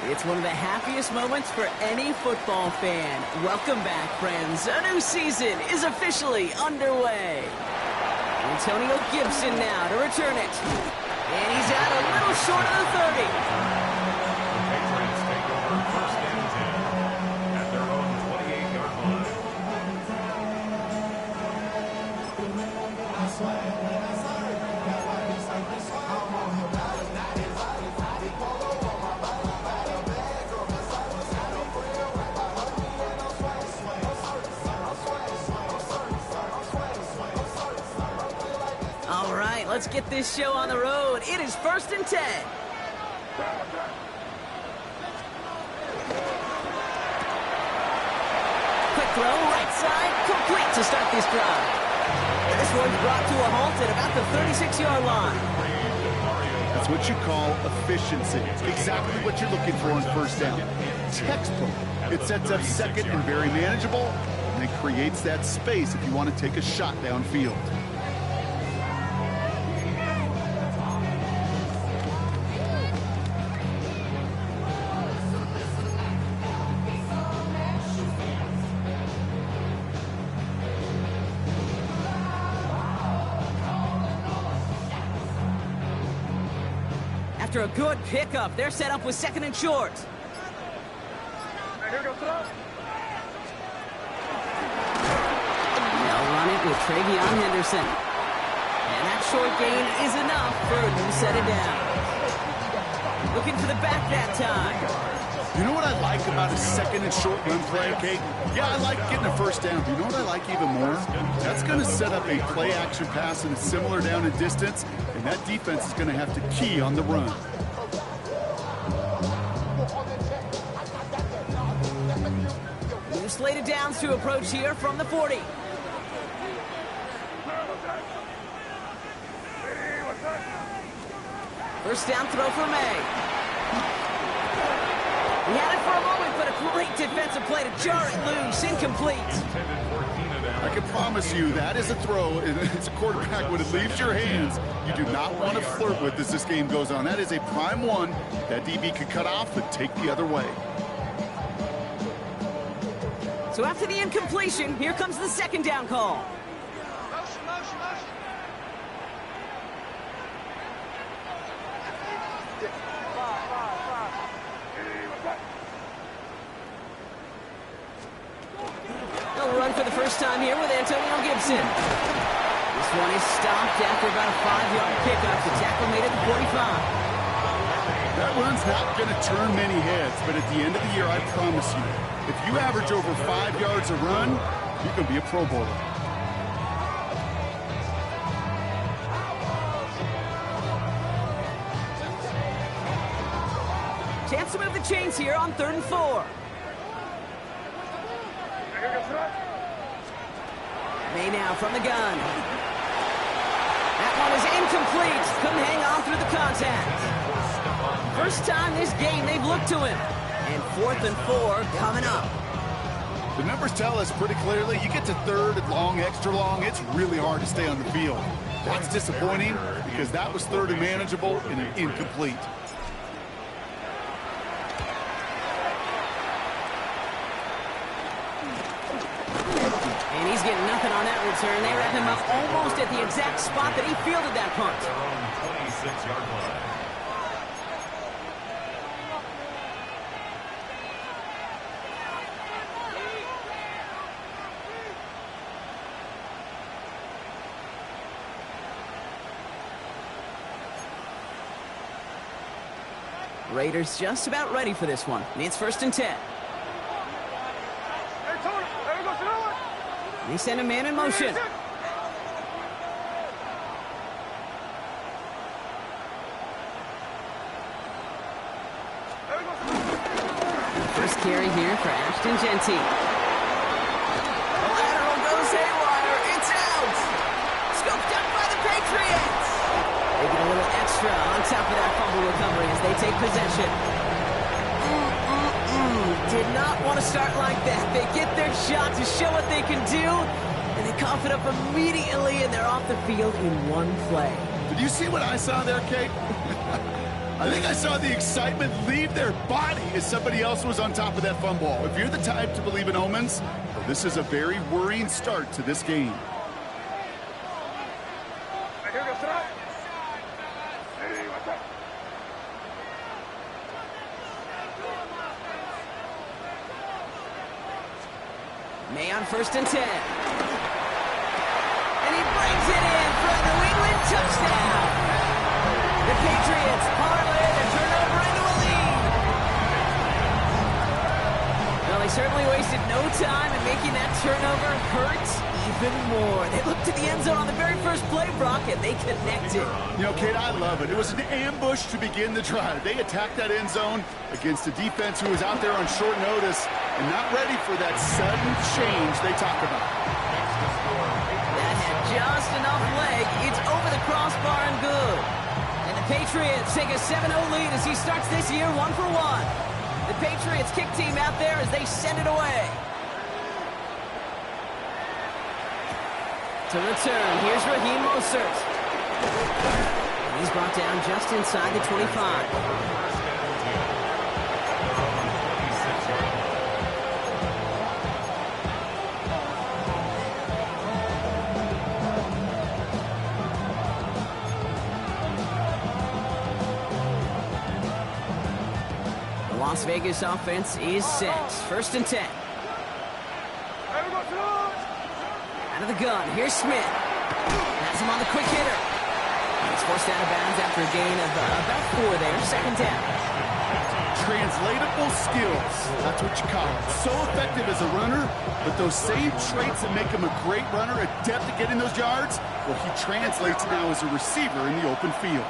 It's one of the happiest moments for any football fan. Welcome back, friends. A new season is officially underway. Antonio Gibson now to return it. And he's out a little short of the 30. The Patriots take over first and 10 at their own 28-yard line. All right, let's get this show on the road. It is first and 10. Quick throw, right side, complete to start this drive. This one's brought to a halt at about the 36-yard line. That's what you call efficiency. Exactly what you're looking for on first down. Textbook. It sets up second and very manageable, and it creates that space if you want to take a shot downfield. After a good pickup, they're set up with second and short. They'll run it with Travion Henderson. And that short gain is enough for a new set of downs. Looking for the back that time. You know what I like about a second and short run play, Kate? Yeah, I like getting a first down. But you know what I like even more? That's going to set up a play action pass in a similar down and distance, and that defense is going to have to key on the run. New slated downs to approach here from the 40. First down throw for May. He had it for a moment, but a great defensive play to jar it loose. Incomplete. I can promise you that is a throw, and it's a quarterback when it leaves your hands. You do not want to flirt with as this game goes on. That is a prime one that DB could cut off and take the other way. So after the incompletion, here comes the second down call. They'll run for the first time here with Antonio Gibson. This one is stopped after about a 5-yard pickup. The tackle made it to 45. That run's not going to turn many heads, but at the end of the year, I promise you, if you average over 5 yards a run, you can be a Pro Bowler. Chance to move the chains here on 3rd and 4. May now from the gun. That one is incomplete. Couldn't hang on through the contact. First time this game they've looked to him. And 4th and 4 coming up. The numbers tell us pretty clearly, you get to 3rd and long, extra long, it's really hard to stay on the field. That's disappointing because that was 3rd and manageable and an incomplete. And he's getting nothing on that return. They wrap him up almost at the exact spot that he fielded that punt. Their own 26-yard line. Raiders just about ready for this one. It's 1st and 10. They send a man in motion. First carry here for Ashton Jeanty. The lateral goes haywire. It's out. Scooped up by the Patriots. They get a little extra on top of that fumble recovery as they take possession. Did not want to start like that. They get their shot to show what they can do, and they cough it up immediately, and they're off the field in one play. The Did you see what I saw there, Kate? I think I saw the excitement leave their body as somebody else was on top of that fun ball. If you're the type to believe in omens, well, this is a very worrying start to this game. May on 1st and 10. And he brings it in for a New England touchdown. The Patriots parlay the turnover into a lead. Well, they certainly wasted no time in making that turnover hurt even more. They looked to the end zone on the very first play, Brock, and they connected. You know, Kate, I love it. It was an ambush to begin the drive. They attacked that end zone against a defense who was out there on short notice and not ready for that sudden change they talk about. That had just enough leg. It's over the crossbar and good. And the Patriots take a 7-0 lead as he starts this year 1-for-1. The Patriots kick team out there as they send it away. To return, here's Raheem Mostert. He's brought down just inside the 25. Las Vegas offense is set. 1st and 10. Out of the gun, here's Smith. Has him on the quick hitter. He's forced out of bounds after a gain of about 4 there. 2nd down. Translatable skills. That's what you call it. So effective as a runner, but those same traits that make him a great runner, adept at getting those yards, well, he translates now as a receiver in the open field.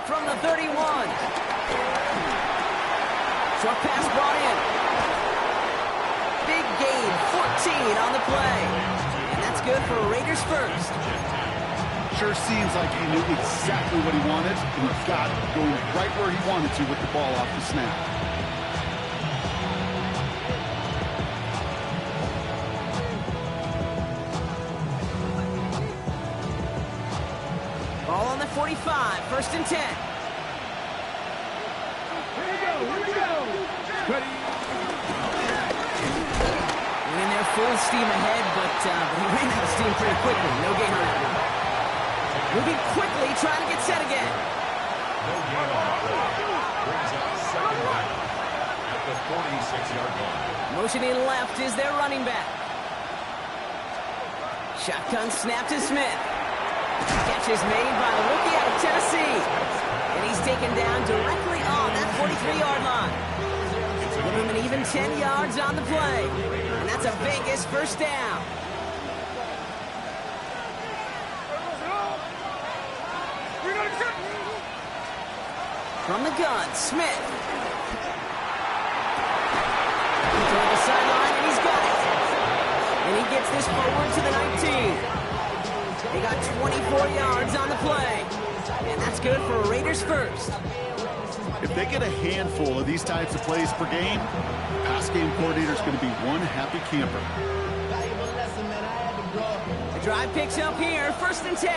From the 31. Short pass brought in. Big gain, 14 on the play. And that's good for Raiders first. Sure seems like he knew exactly what he wanted, and he got it going right where he wanted to with the ball off the snap. Ball on the 45, 1st and 10. Here we go. Ready. Went in there full steam ahead, but he ran out of steam pretty quickly. No gain on that one. Moving quickly, trying to get set again. No gain on the play. Brings up 2nd down at the 46-yard line. Motioning left is their running back. Shotgun snap to Smith. Catch is made by the rookie out of Tennessee. And he's taken down directly on that 43-yard line. Give him an even 10 yards on the play. And that's a Vegas 1st down. From the gun, Smith. Toward the sideline, and he's got it. And he gets this forward to the 19. They got 24 yards on the play. And that's good for Raiders first. If they get a handful of these types of plays per game, the pass game coordinator is going to be one happy camper. The drive picks up here, 1st and 10.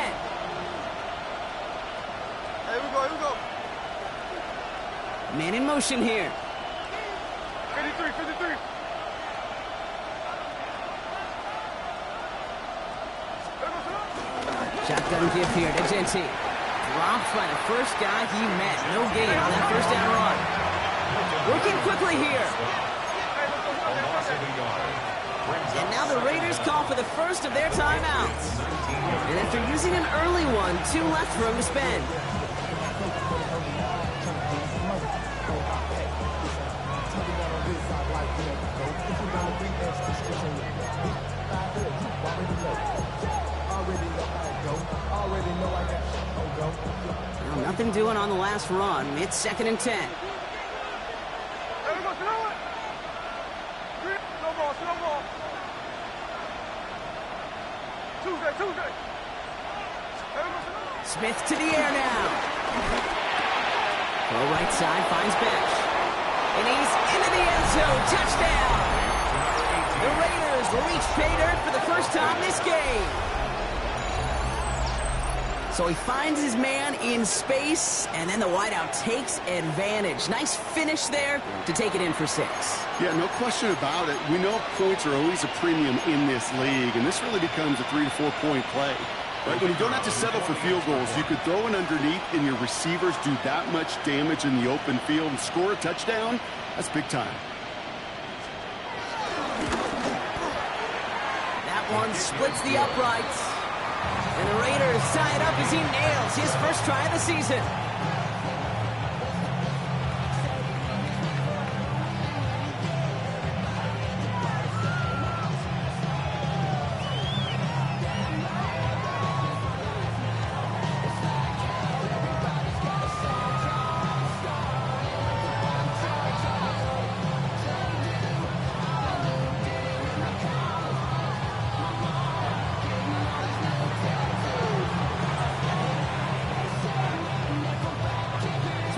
Here we go. Man in motion here. 53. Shotgun give here to Genty. Dropped by the first guy he met. No gain on that 1st down run. Working quickly here. And now the Raiders call for the first of their timeouts. And after using an early one, 2 left for him to spend. Well, nothing doing on the last run. It's 2nd and 10. Smith to the air now. Go right side, finds Besh. And he's into the end zone. Touchdown! The Raiders reach pay dirt for the first time this game. So he finds his man in space, and then the wideout takes advantage. Nice finish there to take it in for 6. Yeah, no question about it. We know points are always a premium in this league, and this really becomes a 3 to 4 point play. Right? When you don't have to settle for field goals, you could throw it underneath, and your receivers do that much damage in the open field and score a touchdown. That's big time. That one splits the uprights. And the Raiders tie it up as he nails his first try of the season.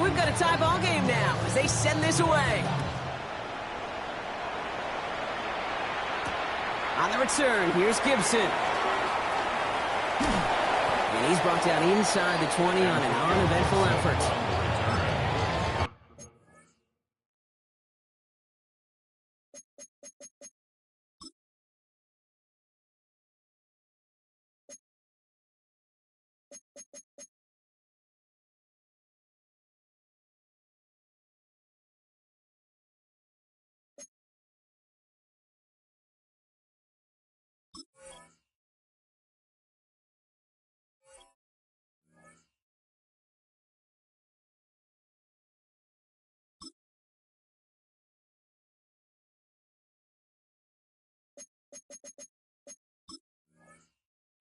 We've got a tie ball game now as they send this away. On the return, here's Gibson. And he's brought down inside the 20 on an uneventful effort.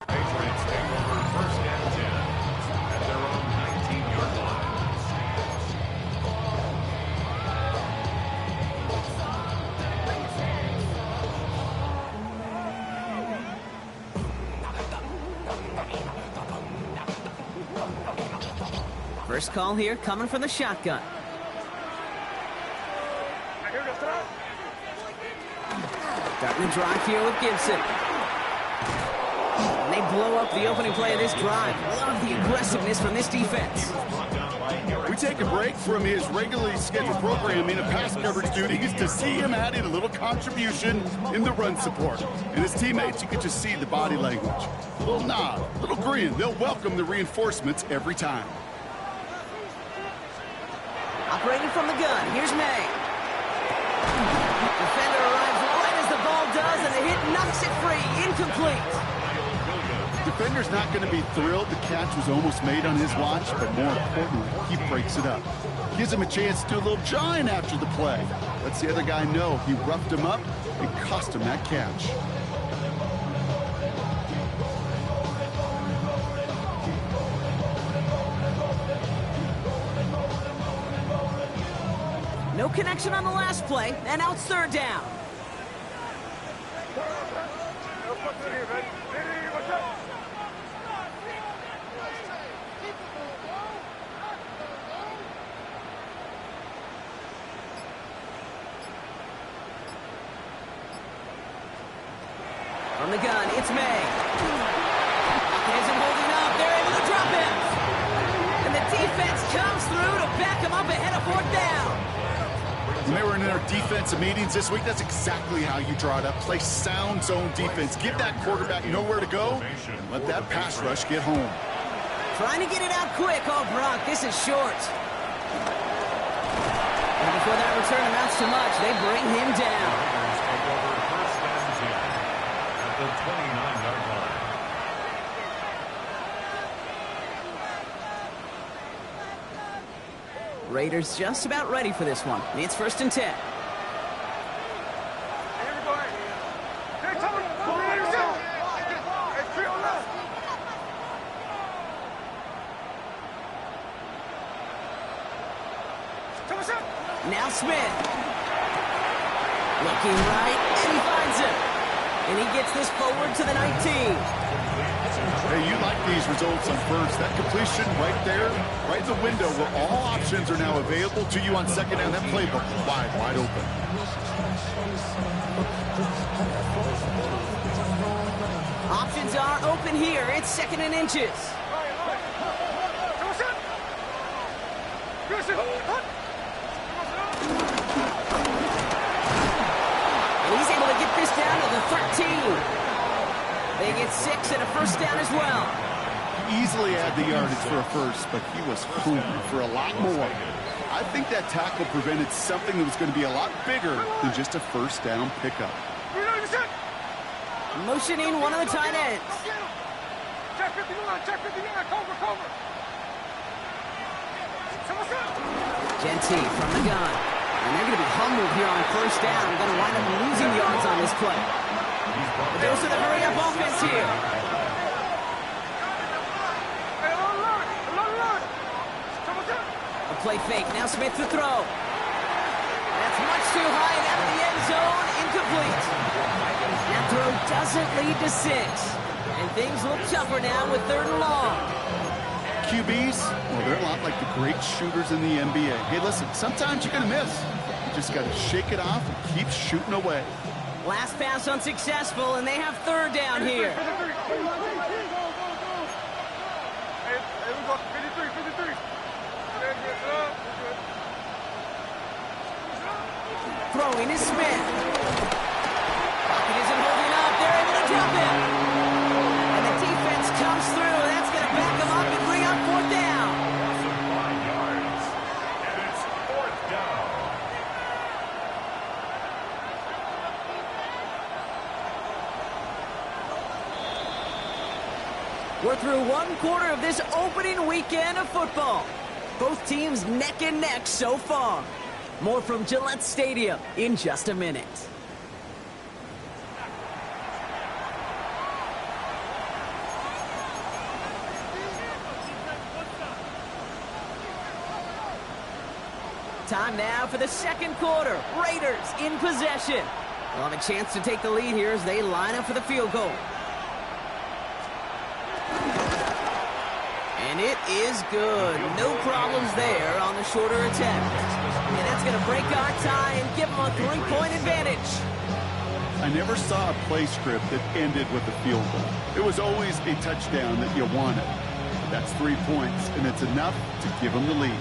Patriots take over first and 10 at their own 19-yard line. First call here coming from the shotgun. Starting the drive here with Gibson. And they blow up the opening play of this drive. Love the aggressiveness from this defense. We take a break from his regularly scheduled programming of pass coverage duties to see him add in a little contribution in the run support. And his teammates, you can just see the body language. A little nod, a little grin. They'll welcome the reinforcements every time. Operating from the gun, here's May. Defender arrives right as the ball does, and the hit knocks it free. Incomplete. Defender's not going to be thrilled the catch was almost made on his watch, but more importantly, he breaks it up. Gives him a chance to do a little jawing after the play. Lets the other guy know he roughed him up and cost him that catch. No connection on the last play, and now it's third down. From the gun, it's May. Isn't holding up. They're able to drop him. And the defense comes through to back him up ahead of fourth down. When they were in our defensive meetings this week, that's exactly how you draw it up. Play sound zone defense. Give that quarterback nowhere to go, and let that pass rush get home. Trying to get it out quick. Oh, Brock, this is short. And before that return amounts to much, they bring him down. Raiders take over first and 10 at the 29-yard line. Raiders just about ready for this one. It's first and 10. Now Smith. Looking right, and he finds him. And he gets this forward to the 19. Hey, you like these results on first. That completion right there, right in the window where all options are now available to you on second down. That playbook wide open. Options are open here. It's second and inches. He's able to get this down to the 13. They get 6 and a first down as well. He easily had the yardage for a first, but he was hungry for a lot more. I think that tackle prevented something that was going to be a lot bigger than just a first down pickup. Motioning one of the tight ends. Genty from the gun. And they're going to be humbled here on first down. Going to wind up losing yards on this play. But there's the hurry-up offense here. A play fake. Now Smith to throw. That's much too high and out of the end zone. Incomplete. That throw doesn't lead to 6. And things look tougher now with 3rd and long. QBs, well, they're a lot like the great shooters in the NBA. Hey, listen, sometimes you're going to miss. You just got to shake it off and keep shooting away. Last pass unsuccessful, and they have 3rd down here. Throwing is Smith. Pocket isn't holding up. They're able to drop it. And the defense comes through. That's going to back them up and bring up 4th down. 5 yards. And it's 4th down. We're through 1 quarter of this opening weekend of football. Both teams neck and neck so far. More from Gillette Stadium in just a minute. Time now for the 2nd quarter. Raiders in possession. They'll have a chance to take the lead here as they line up for the field goal. And it is good. No problems there on the shorter attempt. And that's going to break our tie and give them a 3-point advantage. I never saw a play script that ended with a field goal. It was always a touchdown that you wanted. That's 3 points, and it's enough to give them the lead.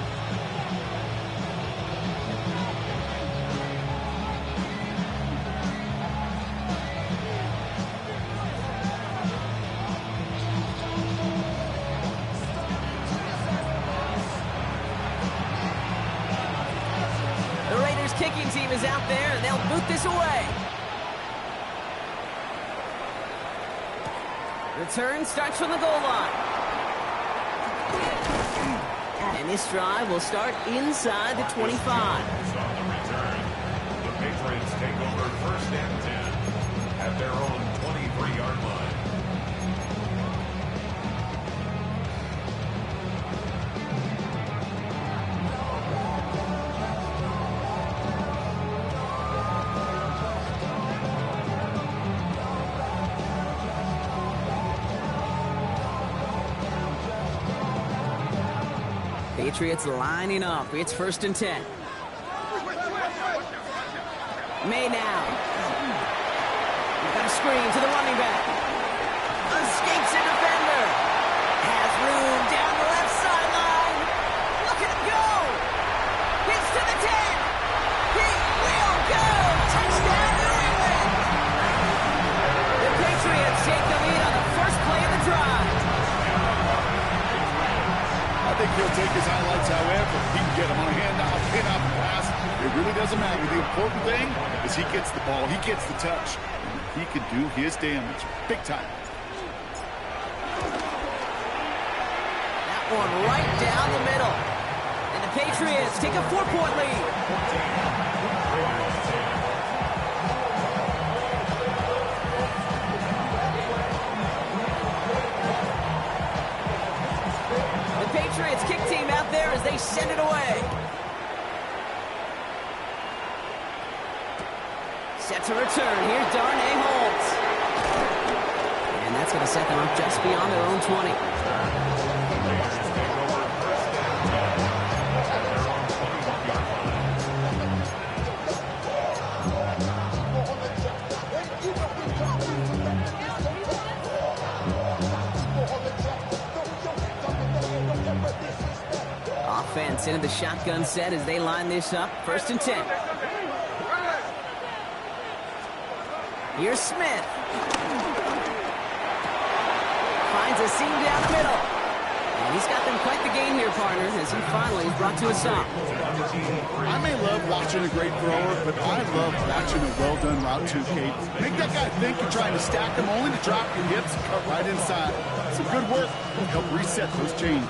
Kicking team is out there, and they'll boot this away. Return starts from the goal line. And this drive will start inside the 25. On the return, the Patriots take over 1st and 10 at their own 23-yard line. Patriots lining up. It's 1st and 10. May now. We've got a screen to the running back. Escapes a defender. Has room down the left sideline. Look at him go. Hits to the 10. He will go. Touchdown, New England. The Patriots take the lead on the first play of the drive. I think he'll take his highlights however. He can get him on a handoff, pin-up, pass. It really doesn't matter. The important thing is he gets the ball, he gets the touch. And he can do his damage. Big time. That one right down the middle. And the Patriots take a 4-point lead. Patriots kick team out there as they send it away. Set to return. Here's Darnay Holmes. And that's going to set them up just beyond their own 20. Offense Patriots into the shotgun set as they line this up. 1st and 10. Here's Smith. Finds a seam down the middle. And he's got them quite the game here, partner, as he finally is brought to a stop. I may love watching a great thrower, but I love watching a well-done route too, Kate. Make that guy think you're trying to stack him only to drop your hips and cut right inside. Some good work to help reset those chains.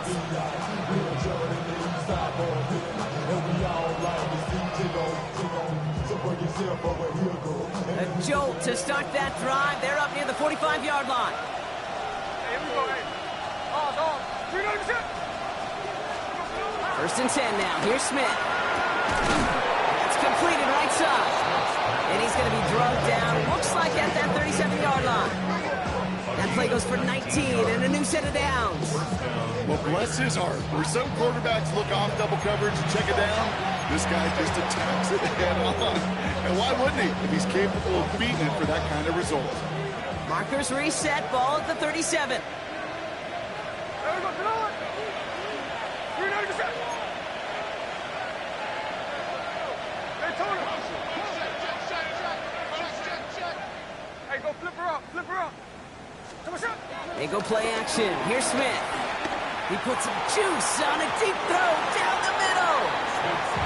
A jolt to start that drive. They're up near the 45-yard line. Hey, here we go, hey. Oh, 1st and 10 now. Here's Smith. That's completed right side. And he's going to be drugged down. Looks like at that 37-yard line. That play goes for 19 and a new set of downs. Well, bless his heart. Where some quarterbacks look off double coverage and check it down, this guy just attacks it head on. And why wouldn't he if he's capable of beating it for that kind of result? Markers reset. Ball at the 37. Hey, go flip her up, flip her up. They go play action. Here's Smith. He puts some juice on a deep throw down the middle.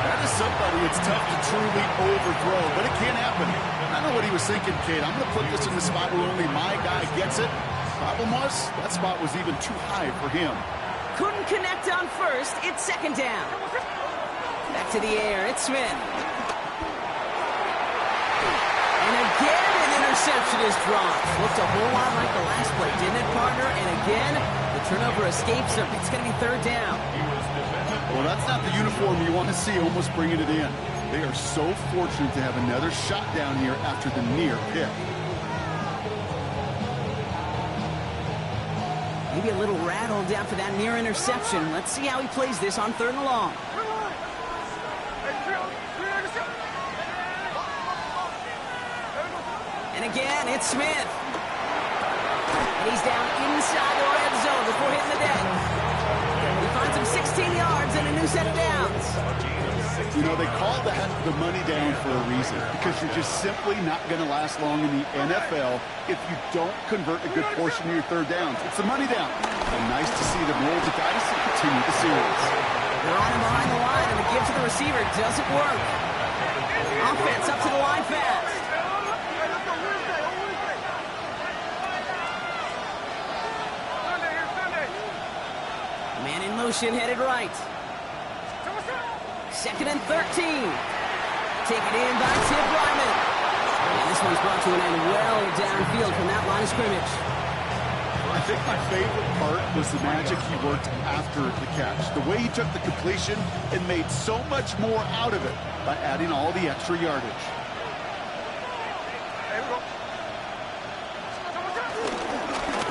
That is somebody it's tough to truly overthrow, but it can happen. I know what he was thinking, Kate. I'm going to put this in the spot where only my guy gets it. Problem was, that spot was even too high for him. Couldn't connect on 1st. It's 2nd down. Back to the air. It's Smith. And again, an interception is dropped. Looked a whole lot like the last play, didn't it, partner? And again, the turnover escapes him. It's going to be 3rd down. Well, that's not the uniform you want to see almost bringing it in. They are so fortunate to have another shot down here after the near pick. Maybe a little rattled after that near interception. Let's see how he plays this on 3rd and long. And again, it's Smith. And he's down inside the red zone before hitting the deck. He finds him 16 yards and a new set of downs. You know, they call that the money down for a reason, because you're just simply not going to last long in the NFL if you don't convert a good portion of your 3rd downs. It's the money down. And nice to see them roll the dice and continue the series. They're on him behind the line, and the give to the receiver doesn't work. Offense up to the line fast. Man in motion, headed right. 2nd and 13. Taken in by Tim Bryman. And this one's brought to an end well downfield from that line of scrimmage. I think my favorite part was the magic he worked after the catch. The way he took the completion and made so much more out of it by adding all the extra yardage.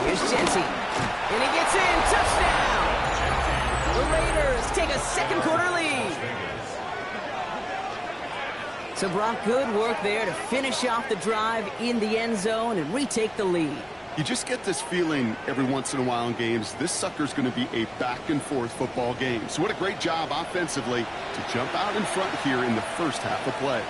Here's Jenty. And he gets in. Touchdown! The Raiders take a 2nd quarter lead. So, Brock, good work there to finish off the drive in the end zone and retake the lead. You just get this feeling every once in a while in games, this sucker's going to be a back-and-forth football game. So what a great job offensively to jump out in front here in the first half of play.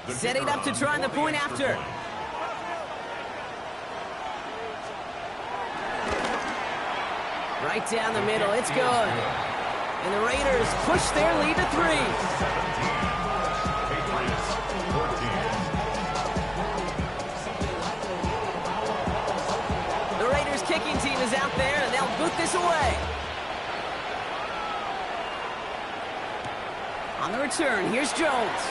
Setting up to try the point after. Right down the middle. It's good. And the Raiders push their lead to 3. The Raiders kicking team is out there, and they'll boot this away. On the return, here's Jones.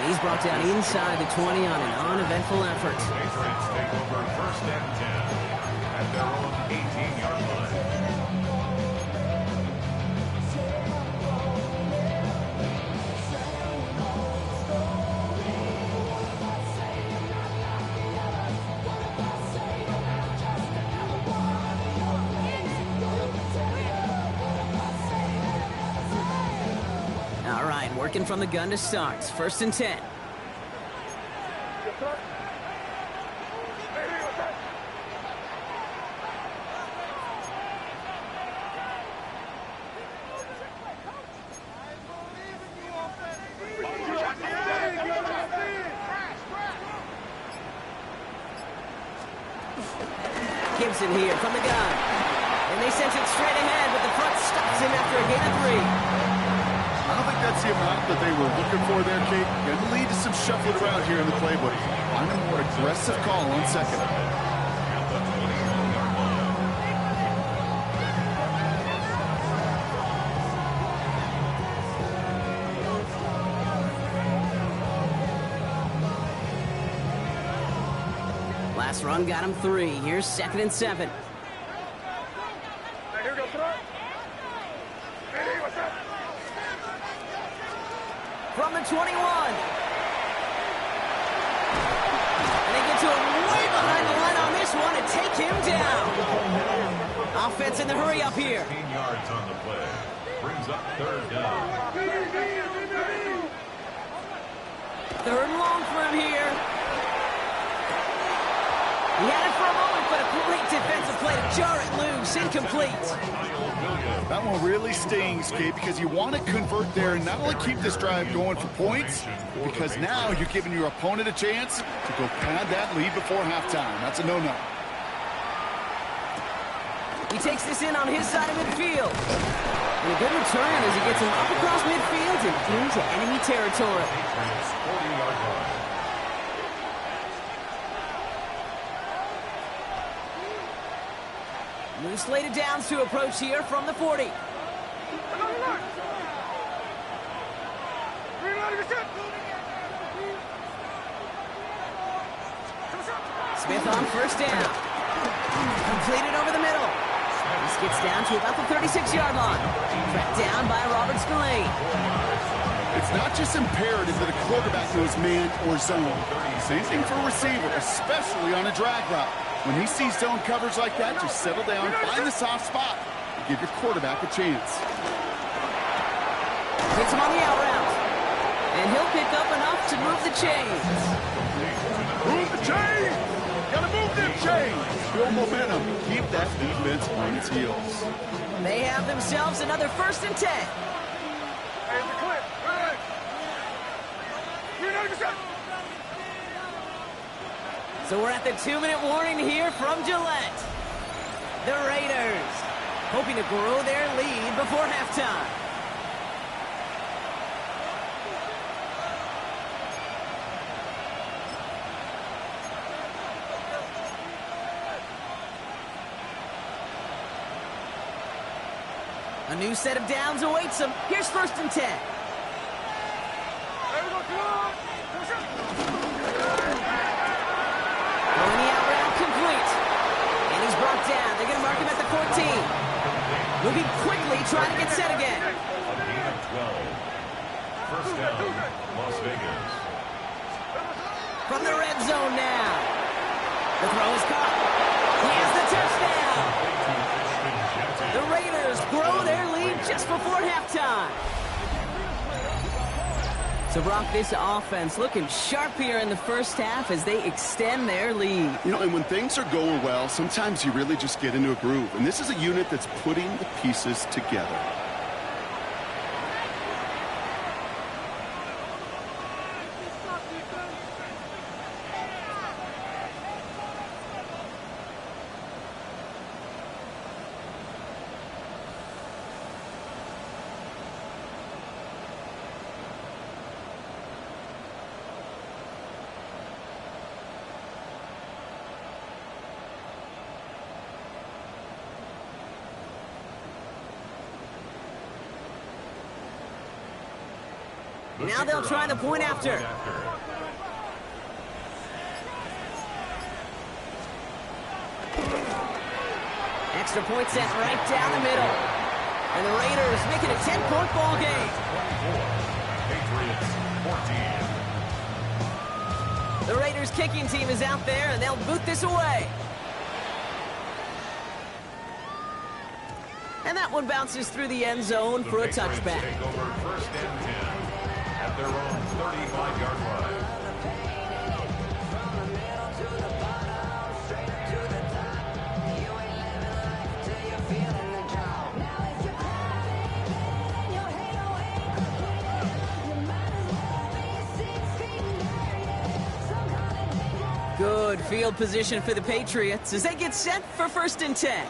And he's brought down inside the 20 on an uneventful effort. Patriots take over 1st and 10 at their own 18-yard line. Working from the gun to start. 1st and 10. Gibson here from the gun. And they sent it straight ahead, but the front stops him after a gain of 3. I don't think that's the amount that they were looking for there, Kate. Going to lead to some shuffling around here in the playbook. Find a more aggressive call on 2nd. Last run got him 3. Here's 2nd and 7. Here we go, throw. Hey, what's up? From the 21. And they get to him way behind the line on this one and take him down. Offense in the hurry up here. 15 yards on the play. Brings up 3rd down. 3rd and long for him here. He had it for a moment, but a great defensive play to jar it loose. Incomplete. That one really stings, Kate, because you want to convert there and not only keep this drive going for points, because now you're giving your opponent a chance to go pad that lead before halftime. That's a no-no. He takes this in on his side of midfield. And a good return as he gets him up across midfield and into enemy territory. Patriots 40-yard line. New slated downs to approach here from the 40. Smith on 1st down. Completed over the middle. This gets down to about the 36-yard line. Tracked down by Robert Spillane. It's not just imperative that a quarterback knows man or zone. Same thing for a receiver, especially on a drag route. When he sees zone coverage like that, just settle down, find the soft spot, and give your quarterback a chance. Gets him on the out route. And he'll pick up enough to move the chains. Move the chains! Gotta move them chains! Build momentum. Keep that defense on its heels. They have themselves another 1st and 10. Hey, we're clear. Right. 390%. So we're at the 2-minute warning here from Gillette. The Raiders hoping to grow their lead before halftime. A new set of downs awaits them. Here's 1st and 10. Throwing the out route complete. And he's brought down. They're going to mark him at the 14. Moving quickly, trying to get set again. A gain of 12. 1st down, Las Vegas. From the red zone now. The throw is caught. He has the touchdown. The Raiders grow their lead just before halftime. So, Brock, this offense looking sharp here in the 1st half as they extend their lead. You know, and when things are going well, sometimes you really just get into a groove. And this is a unit that's putting the pieces together. Now they'll try the point after. Extra point set right down the middle. And the Raiders make it a 10-point ball game. Patriots 14. The Raiders kicking team is out there, and they'll boot this away. And that one bounces through the end zone for a touchback. Take over 1st and 10. Good field position for the Patriots as they get set for 1st and 10.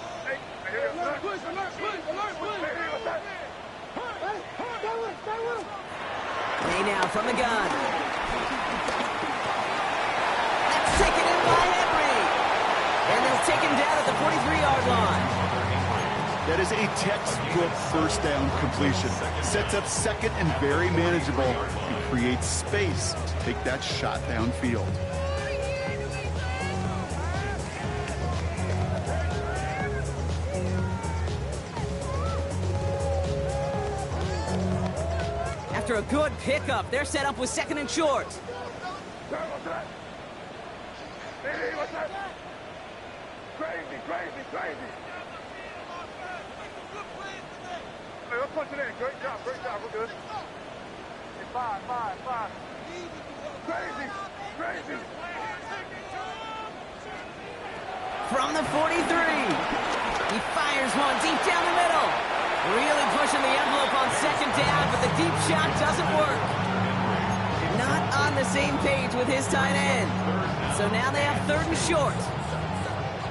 Play now from the gun. That's taken in by Henry. And they'll take him down at the 43-yard line. That is a textbook first down completion. Sets up 2nd and very manageable and creates space to take that shot downfield. After a good pickup, they're set up with 2nd and short. Crazy. Hey, let's punch it in. Great job. We're good. Hey, five. Crazy. From the 43, he fires one deep down the middle. Really pushing the envelope on 2nd down, but the deep shot doesn't work. Not on the same page with his tight end. So now they have 3rd and short.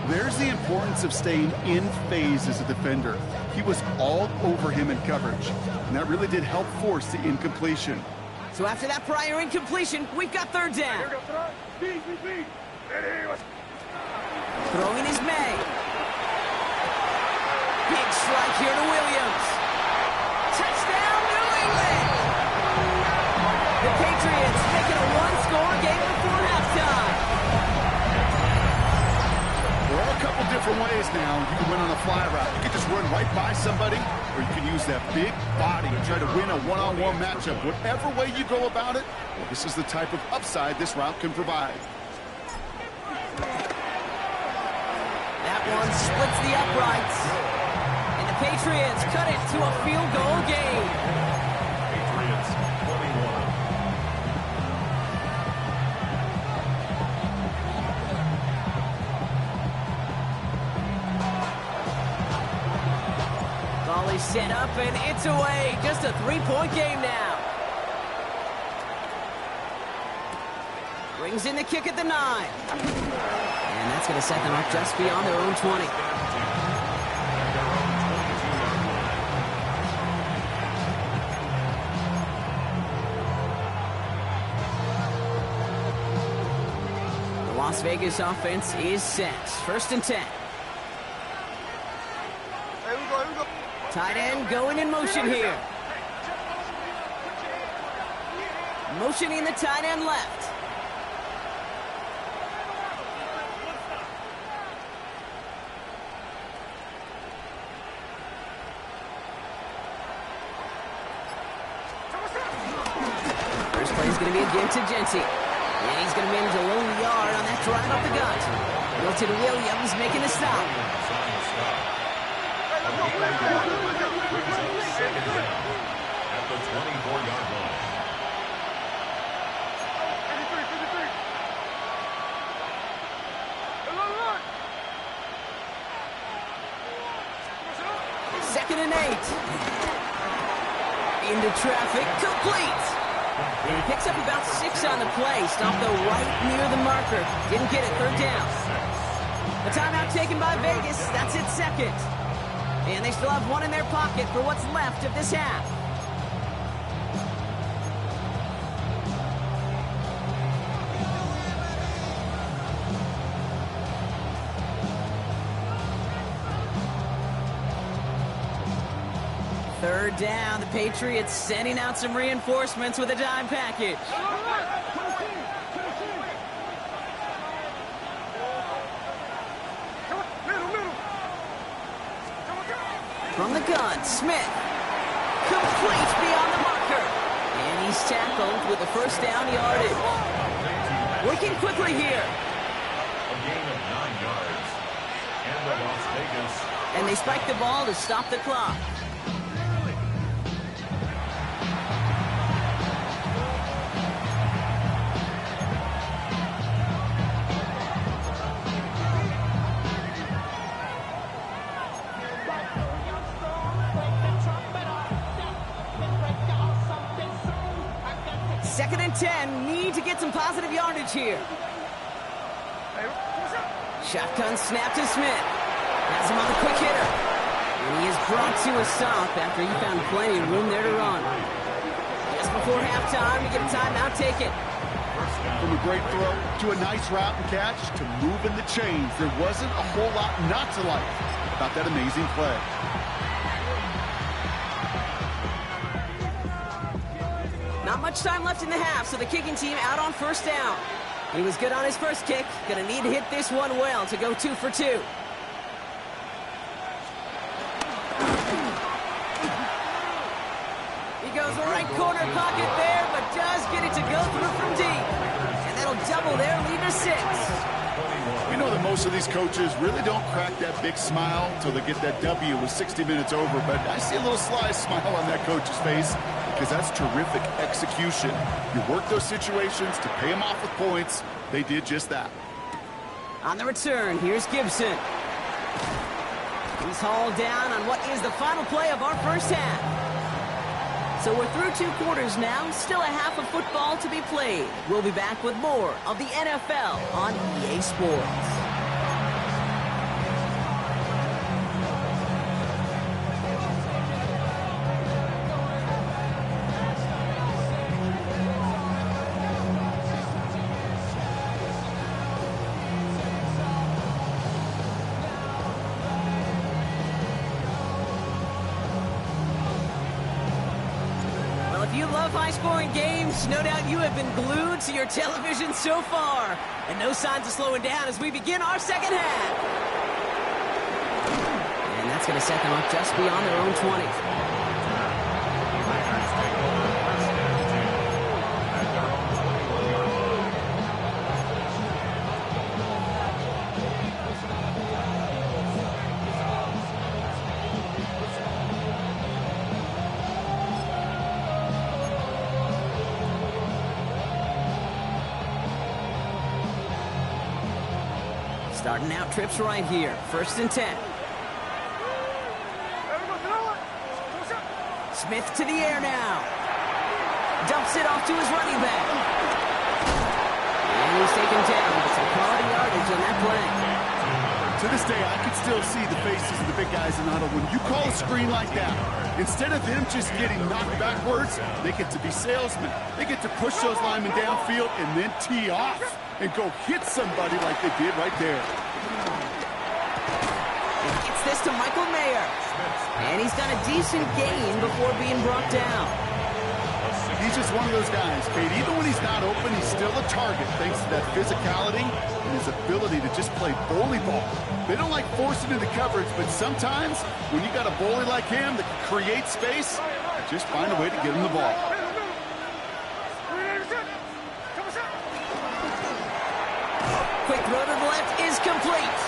There's the importance of staying in phase as a defender. He was all over him in coverage, and that really did help force the incompletion. So after that prior incompletion, we've got 3rd down. Throwing is May. Big strike here to Williams. Touchdown, New England! The Patriots making a one-score game before halftime. There are a couple different ways now. You can win on a fly route. You can just run right by somebody, or you can use that big body and try to win a one-on-one matchup. Whatever way you go about it, well, this is the type of upside this route can provide. That one splits the uprights. And the Patriots cut it to a field goal game. Patriots 21. Ball is set up and it's away. Just a 3-point game now. Brings in the kick at the 9. And that's going to set them up just beyond their own 20. The Las Vegas offense is set. 1st and 10. Hey, we go. Tight end going in motion here. Motioning the tight end left. First play is going to be again to Genty. And he's going to manage a low yard on that drive up the gut. Milton Williams making the stop. At the 24-yard line. Second and 8. Into traffic, complete. And he picks up about 6 on the play. Stopped though right near the marker. Didn't get it, 3rd down. The timeout taken by Vegas. That's its 2nd. And they still have 1 in their pocket for what's left of this half. Third down, the Patriots sending out some reinforcements with a dime package. From the gun, Smith. Complete beyond the marker. And he's tackled with the 1st down yardage. Working quickly here. A gain of 9 yards. And the Las Vegas. And they spike the ball to stop the clock. Second and 10, need to get some positive yardage here. Hey, Shotgun snap to Smith. Has him on the quick hitter. And he is brought to a stop after he found plenty of room there to run. Just before halftime, we get a timeout, take it. From a great throw to a nice route and catch to moving the chains, there wasn't a whole lot not to like about that amazing play. Not much time left in the half, so the kicking team out on first down. He was good on his first kick. Gonna need to hit this one well to go 2 for 2. He goes right corner pocket there, but does get it to go through from deep. And that'll double their lead to 6. You know that most of these coaches really don't crack that big smile until they get that W with 60 minutes over, but I see a little sly smile on that coach's face because that's terrific execution. You work those situations to pay them off with points. They did just that. On the return, here's Gibson. He's hauled down on what is the final play of our first half. So we're through 2 quarters now, still a half of football to be played. We'll be back with more of the NFL on EA Sports. If you love high-scoring games, no doubt you have been glued to your television so far. And no signs of slowing down as we begin our second half. And that's going to set them up just beyond their own 20. Starting out trips right here. 1st and 10. Smith to the air now. Dumps it off to his running back. And he's taken down with some quality yardage on that play. To this day, I can still see the faces of the big guys in the huddle. When you call a screen like that, instead of them just getting knocked backwards, they get to be salesmen. They get to push those linemen downfield and then tee off and go hit somebody like they did right there. He gets this to Michael Mayer. And he's got a decent gain before being brought down. He's just one of those guys, Kate. Even when he's not open, he's still a target thanks to that physicality and his ability to just play bully ball. They don't like forcing into coverage, but sometimes when you got a bully like him that can create space, just find a way to get him the ball. Quick throw to the left is complete.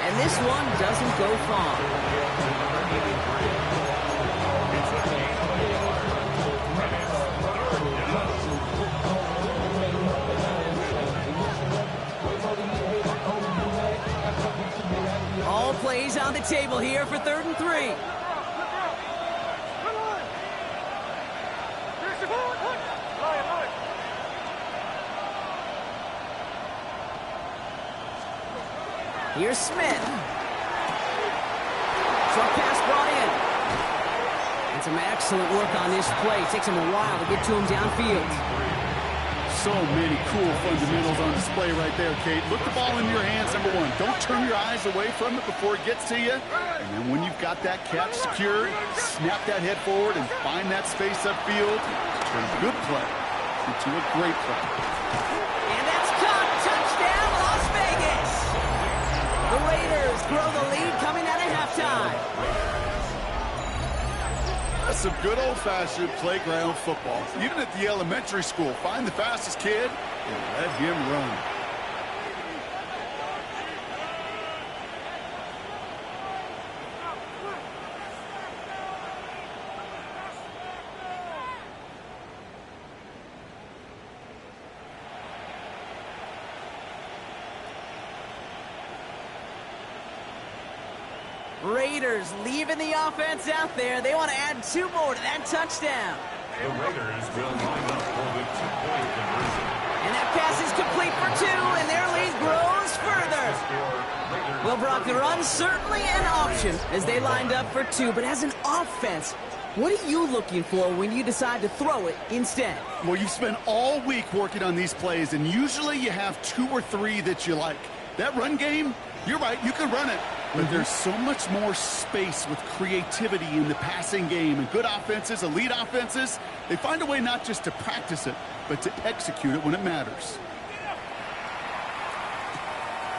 And this one doesn't go far. All plays on the table here for 3rd and 3. Here's Smith. Short pass brought in. And some excellent work on this play. Takes him a while to get to him downfield. So many cool fundamentals on display right there, Kate. Look the ball in your hands, number one. Don't turn your eyes away from it before it gets to you. And then when you've got that catch secured, snap that head forward and find that space upfield. Turn a good play into a great play. And that's caught. Touchdown, Las Vegas. The Raiders grow the lead coming out of halftime. That's some good old-fashioned playground football. Even at the elementary school, find the fastest kid and let him run. Raiders leaving the offense out there. They want to add 2 more to that touchdown. The Raiders will line up for the 2-point conversion. And that pass is complete for 2, and their lead grows further. Well, Brock, the run certainly an option as they lined up for 2, but as an offense, what are you looking for when you decide to throw it instead? Well, you've spent all week working on these plays, and usually you have 2 or 3 that you like. That run game, you're right, you can run it. But there's so much more space with creativity in the passing game. And good offenses, elite offenses, they find a way not just to practice it, but to execute it when it matters.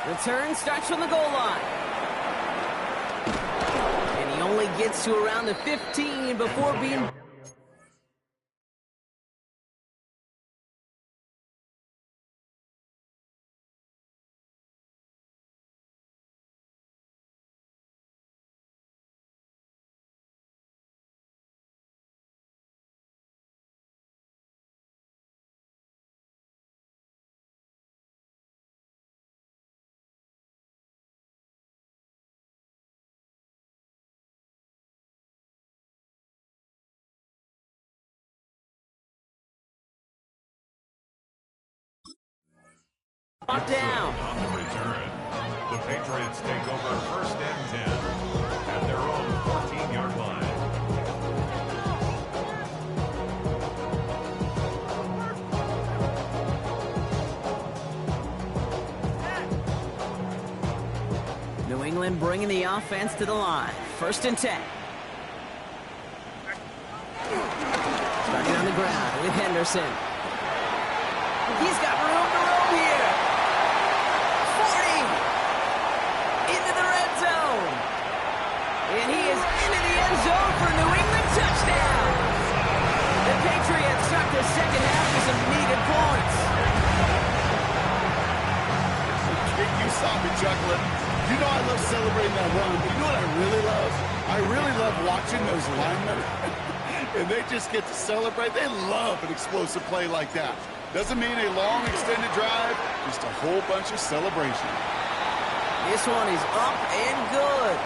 Return starts from the goal line. And he only gets to around the 15 before being... down. On the return, the Patriots take over 1st and 10 at their own 14-yard line. New England bringing the offense to the line. 1st and 10. Starting on the ground with Henderson. He's got room to roam here. 40. Into the red zone. And he is into the end zone for a New England touchdown. The Patriots start the second half with some needed points. You saw me juggling. You know I love celebrating that run, but you know what I really love? I really love watching those linemen. And they just get to celebrate. They love an explosive play like that. Doesn't mean a long extended drive, just a whole bunch of celebration. This one is up and good.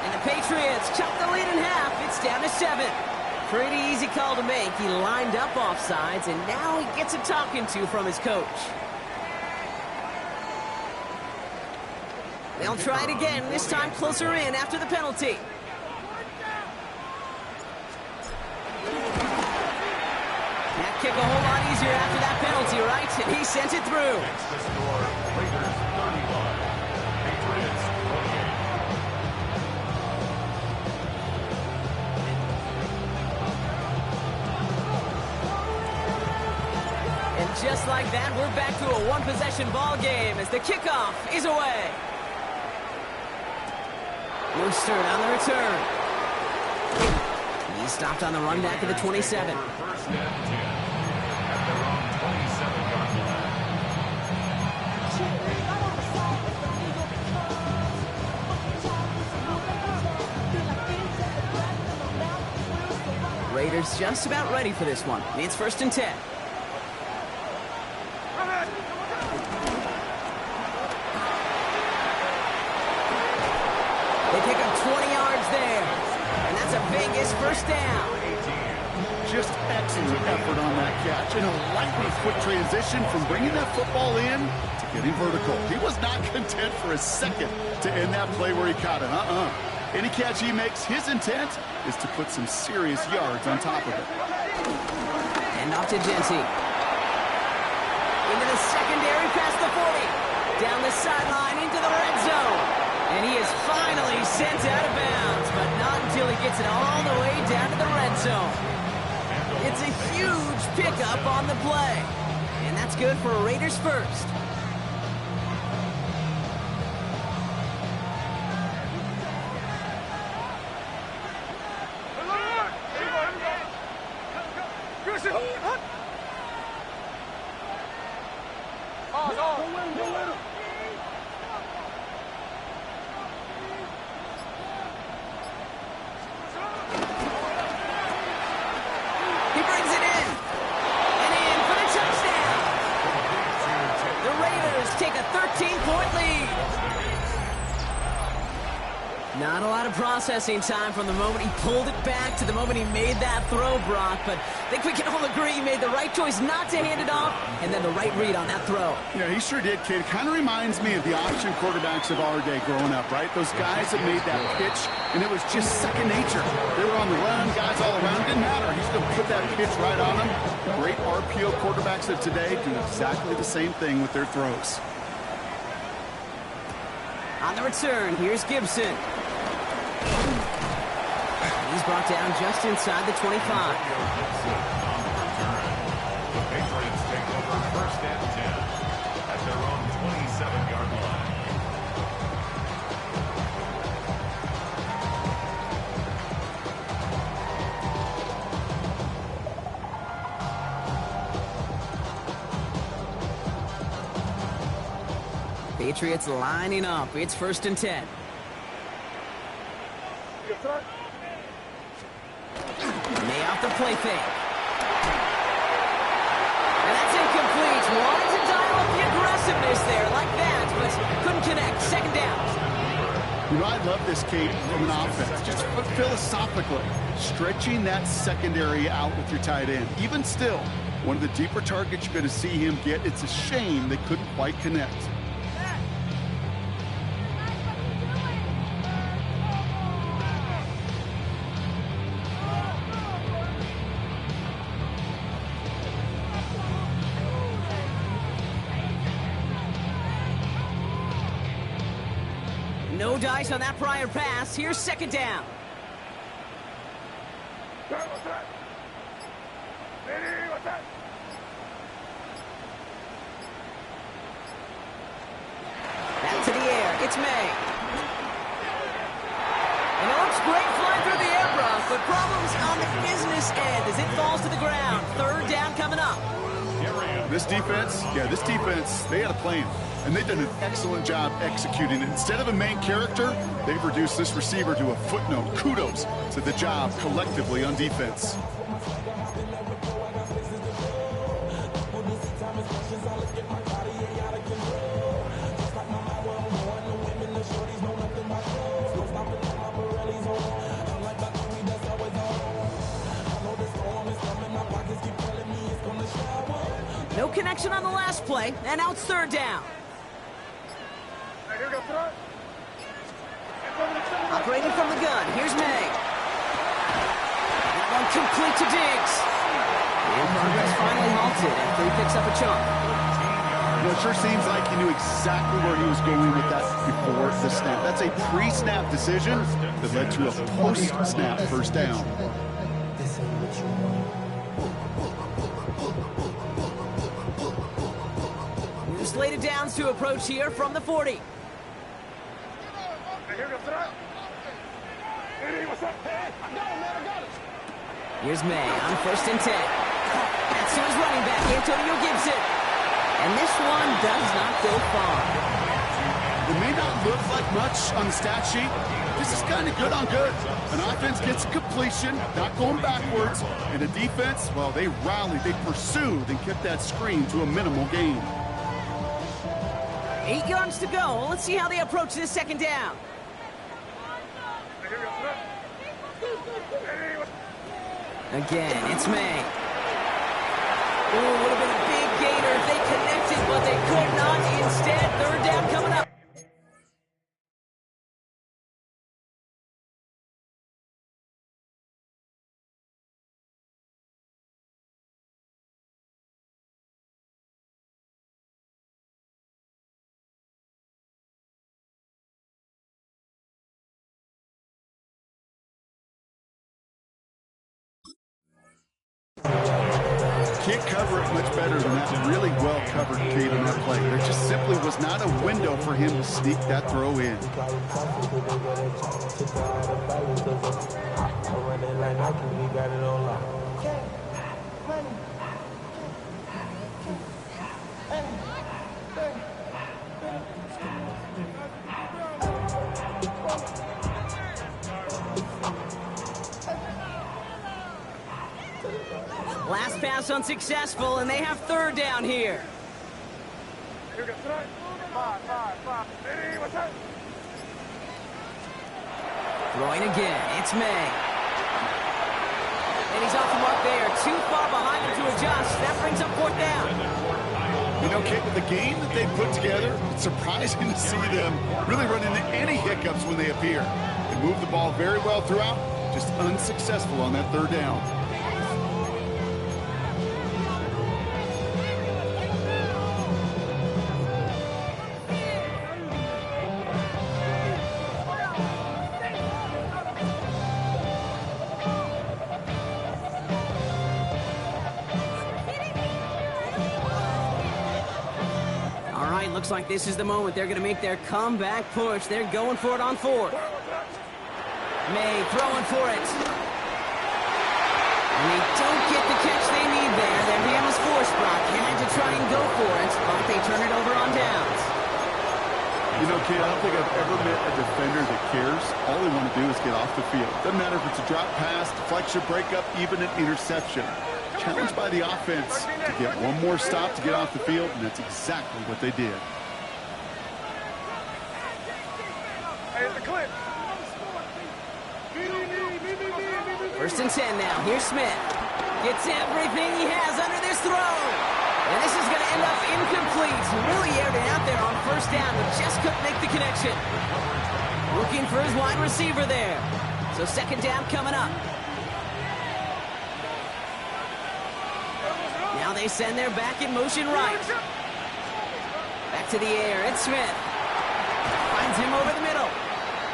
And the Patriots chop the lead in half. It's down to 7. Pretty easy call to make. He lined up offsides, and now he gets a talking to from his coach. They'll try it again, this time closer in after the penalty. That kick a whole lot easier after that penalty, right? And he sent it through. Makes the score Raiders 31, Patriots 28. And just like that, we're back to a one-possession ball game as the kickoff is away. Mostert on the return. He's stopped on the run back of the 27. 1st and 10 at their own 27-yard line. Raiders just about ready for this one. It's 1st and 10. They pick up 20 yards there. And that's a Vegas 1st down. Just excellent effort on that catch. And a lightning quick transition from bringing that football in to getting vertical. He was not content for a second to end that play where he caught it. Any catch he makes, his intent is to put some serious yards on top of it. And off to Genty. Into the secondary past the 40. Down the sideline into the red zone. And he is finally sent out of bounds, but not until he gets it all the way down to the red zone. It's a huge pickup on the play. And that's good for Raiders 1st. He brings it in. And in for the touchdown. The Raiders take a 13-point lead. Not a lot of processing time from the moment he pulled it back to the moment he made that throw, Brock, but think we can all agree he made the right choice not to hand it off, and then the right read on that throw. Yeah, he sure did, kid. Kind of reminds me of the option quarterbacks of our day growing up, right? Those guys that made that pitch, and it was just second nature. They were on the run, guys all around. Didn't matter. He's going to put that pitch right on them. Great RPO quarterbacks of today do exactly the same thing with their throws. On the return, here's Gibson. He's brought down just inside the 25. The Patriots take over first and 10 at their own 27-yard line. Patriots lining up. It's first and 10. May off the play fake. And that's incomplete. Wanted to dial up the aggressiveness there like that, but couldn't connect. Second down. You know, I love this, Kate, from an offense. Just philosophically, stretching that secondary out with your tight end. Even still, one of the deeper targets you're going to see him get. It's a shame they couldn't quite connect. No dice on that prior pass. Here's second down. Back to the air. It's May. And it looks great flying through the air, Brock, but problems on the business end as it falls to the ground. Third down coming up. This defense, they had a plan. And they've done an excellent job executing it. Instead of a main character, they've reduced this receiver to a footnote. Kudos to the job collectively on defense. No connection on the last play, and now it's third down. Operating from the gun, here's May. That one complete to Diggs. And progress finally halted after he picks up a chunk. Well, it sure seems like he knew exactly where he was going with that before the snap. That's a pre-snap decision that led to a post-snap first down. Slated downs to approach here from the 40. Here's May on first and 10. That's to his running back, Antonio Gibson. And this one does not go far. It may not look like much on the stat sheet. This is kind of good on good. An offense gets a completion, not going backwards. And a defense, well, they rallied, they pursued, and kept that screen to a minimal gain. 8 yards to go. Let's see how they approach this second down. Again, it's May. Oh, would have been a big gainer if they connected, but they could not. Instead, third down coming up. Can't cover it much better than that really well-covered Cade on that play. There just simply was not a window for him to sneak that throw in. Last pass unsuccessful, and they have third down here. Throwing again, it's May. And he's off the mark there. Too far behind him to adjust. That brings up fourth down. You know, Kate, with the game that they put together, it's surprising to see them really run into any hiccups when they appear. They move the ball very well throughout, just unsuccessful on that third down. Looks like this is the moment they're going to make their comeback push. They're going for it on fourth. May throwing for it. And they don't get the catch they need there. Their man was forced. Brock had to try and go for it, but they turn it over on downs. You know, kid, I don't think I've ever met a defender that cares. All they want to do is get off the field. Doesn't matter if it's a drop pass, deflection, breakup, even an interception. Challenged by the offense to get one more stop to get off the field, and that's exactly what they did. First and 10 now. Here's Smith. Gets everything he has under this throw. And this is going to end up incomplete. Really aired it out there on first down, but just couldn't make the connection. Looking for his wide receiver there. So second down coming up. Now they send their back in motion right. Back to the air. It's Smith. Finds him over the middle.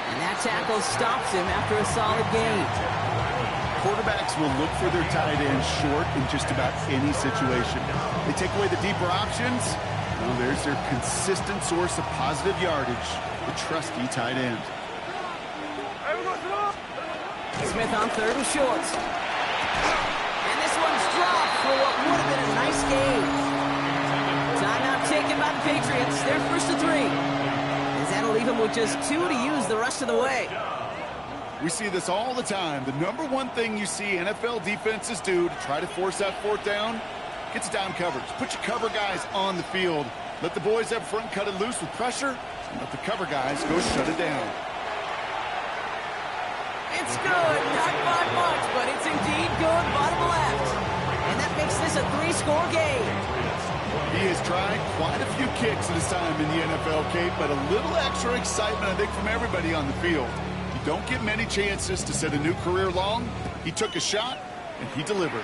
And that tackle stops him after a solid gain. Quarterbacks will look for their tight end short in just about any situation. They take away the deeper options. Well, there's their consistent source of positive yardage, the trusty tight end. Smith on third and short. And this one's dropped for what would have been a nice gain. Timeout taken by the Patriots. They're first to 3. As that'll leave them with just 2 to use the rest of the way. We see this all the time. The number one thing you see NFL defenses do to try to force that fourth down, gets down coverage. Put your cover guys on the field. Let the boys up front cut it loose with pressure, and let the cover guys go shut it down. It's good. Not by much, but it's indeed good. Bottom left. And that makes this a 3-score game. He has tried quite a few kicks in his time in the NFL, Kate, but a little extra excitement, I think, from everybody on the field. You don't get many chances to set a new career long. He took a shot, and he delivered.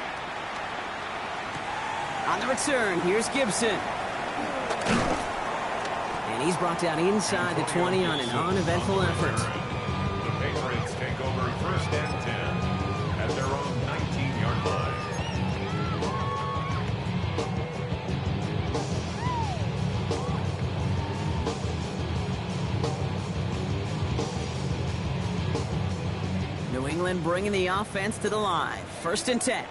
On the return, here's Gibson. And he's brought down inside the 20 on an uneventful effort. The Patriots take over first and 10 at their own 19-yard line. New England bringing the offense to the line. First and 10.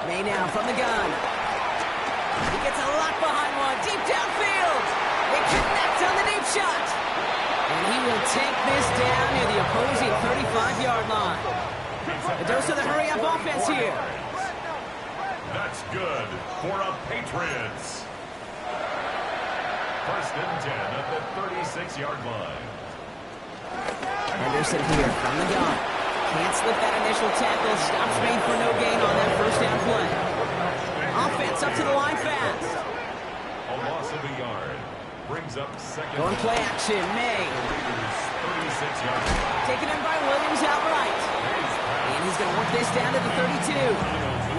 May now from the gun. He gets a lot behind one. Deep downfield. They connect on the deep shot. And he will take this down near the opposing 35-yard line. A dose of the hurry-up offense here. That's good for a Patriots. First and 10 at the 36-yard line. Henderson here from the gun. Can't slip that initial tackle. Stops made for no gain on that first down play. Offense up to the line fast. A loss of a yard. Brings up second. Going play action. May. 36-yard line. Taken in by Williams outright. And he's going to work this down to the 32.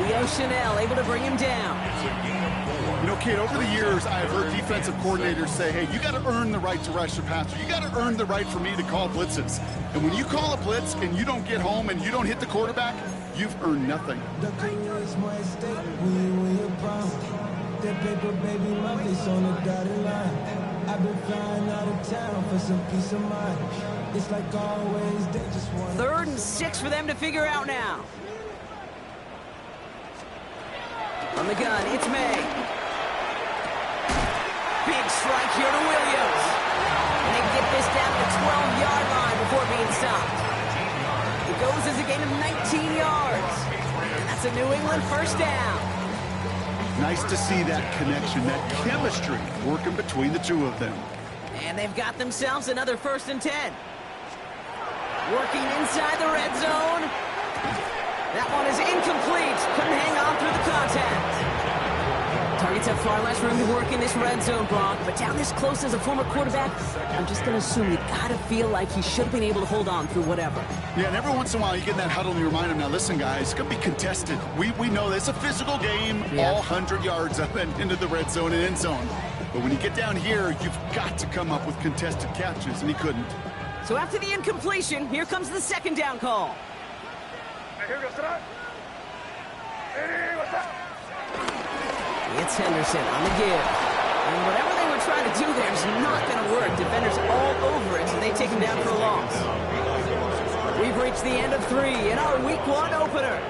Leo Chanel able to bring him down. It's a gain of 4. You know, Kate, over the years, I've heard defensive coordinators say, hey, you got to earn the right to rush the passer. You got to earn the right for me to call blitzes. And when you call a blitz and you don't get home and you don't hit the quarterback, you've earned nothing. The career is my stake when you're proud. That paper, baby, my face on the dotted line. I've been flying out of town for some peace of mind. It's like always, they just want. 3rd and 6 for them to figure out now. From the gun, it's May. Big strike here to Williams. And they get this down to the 12-yard line before being stopped. It goes as a gain of 19 yards. And that's a New England first down. Nice to see that connection, that chemistry working between the two of them. And they've got themselves another 1st and 10. Working inside the red zone. That one is incomplete. Couldn't hang on through the contact. Targets have far less room to work in this red zone, Brock. But down this close as a former quarterback, I'm just going to assume you got to feel like he should have been able to hold on through whatever. Yeah, and every once in a while you get in that huddle and you remind him, now listen, guys, it's going to be contested. We know this. It's a physical game, all 100 yards up and into the red zone and end zone. But when you get down here, you've got to come up with contested catches, and he couldn't. So after the incompletion, here comes the second down call. It's Henderson on the give. And whatever they were trying to do there is not going to work. Defenders all over it, so they take him down for a loss. We've reached the end of 3 in our Week 1 opener.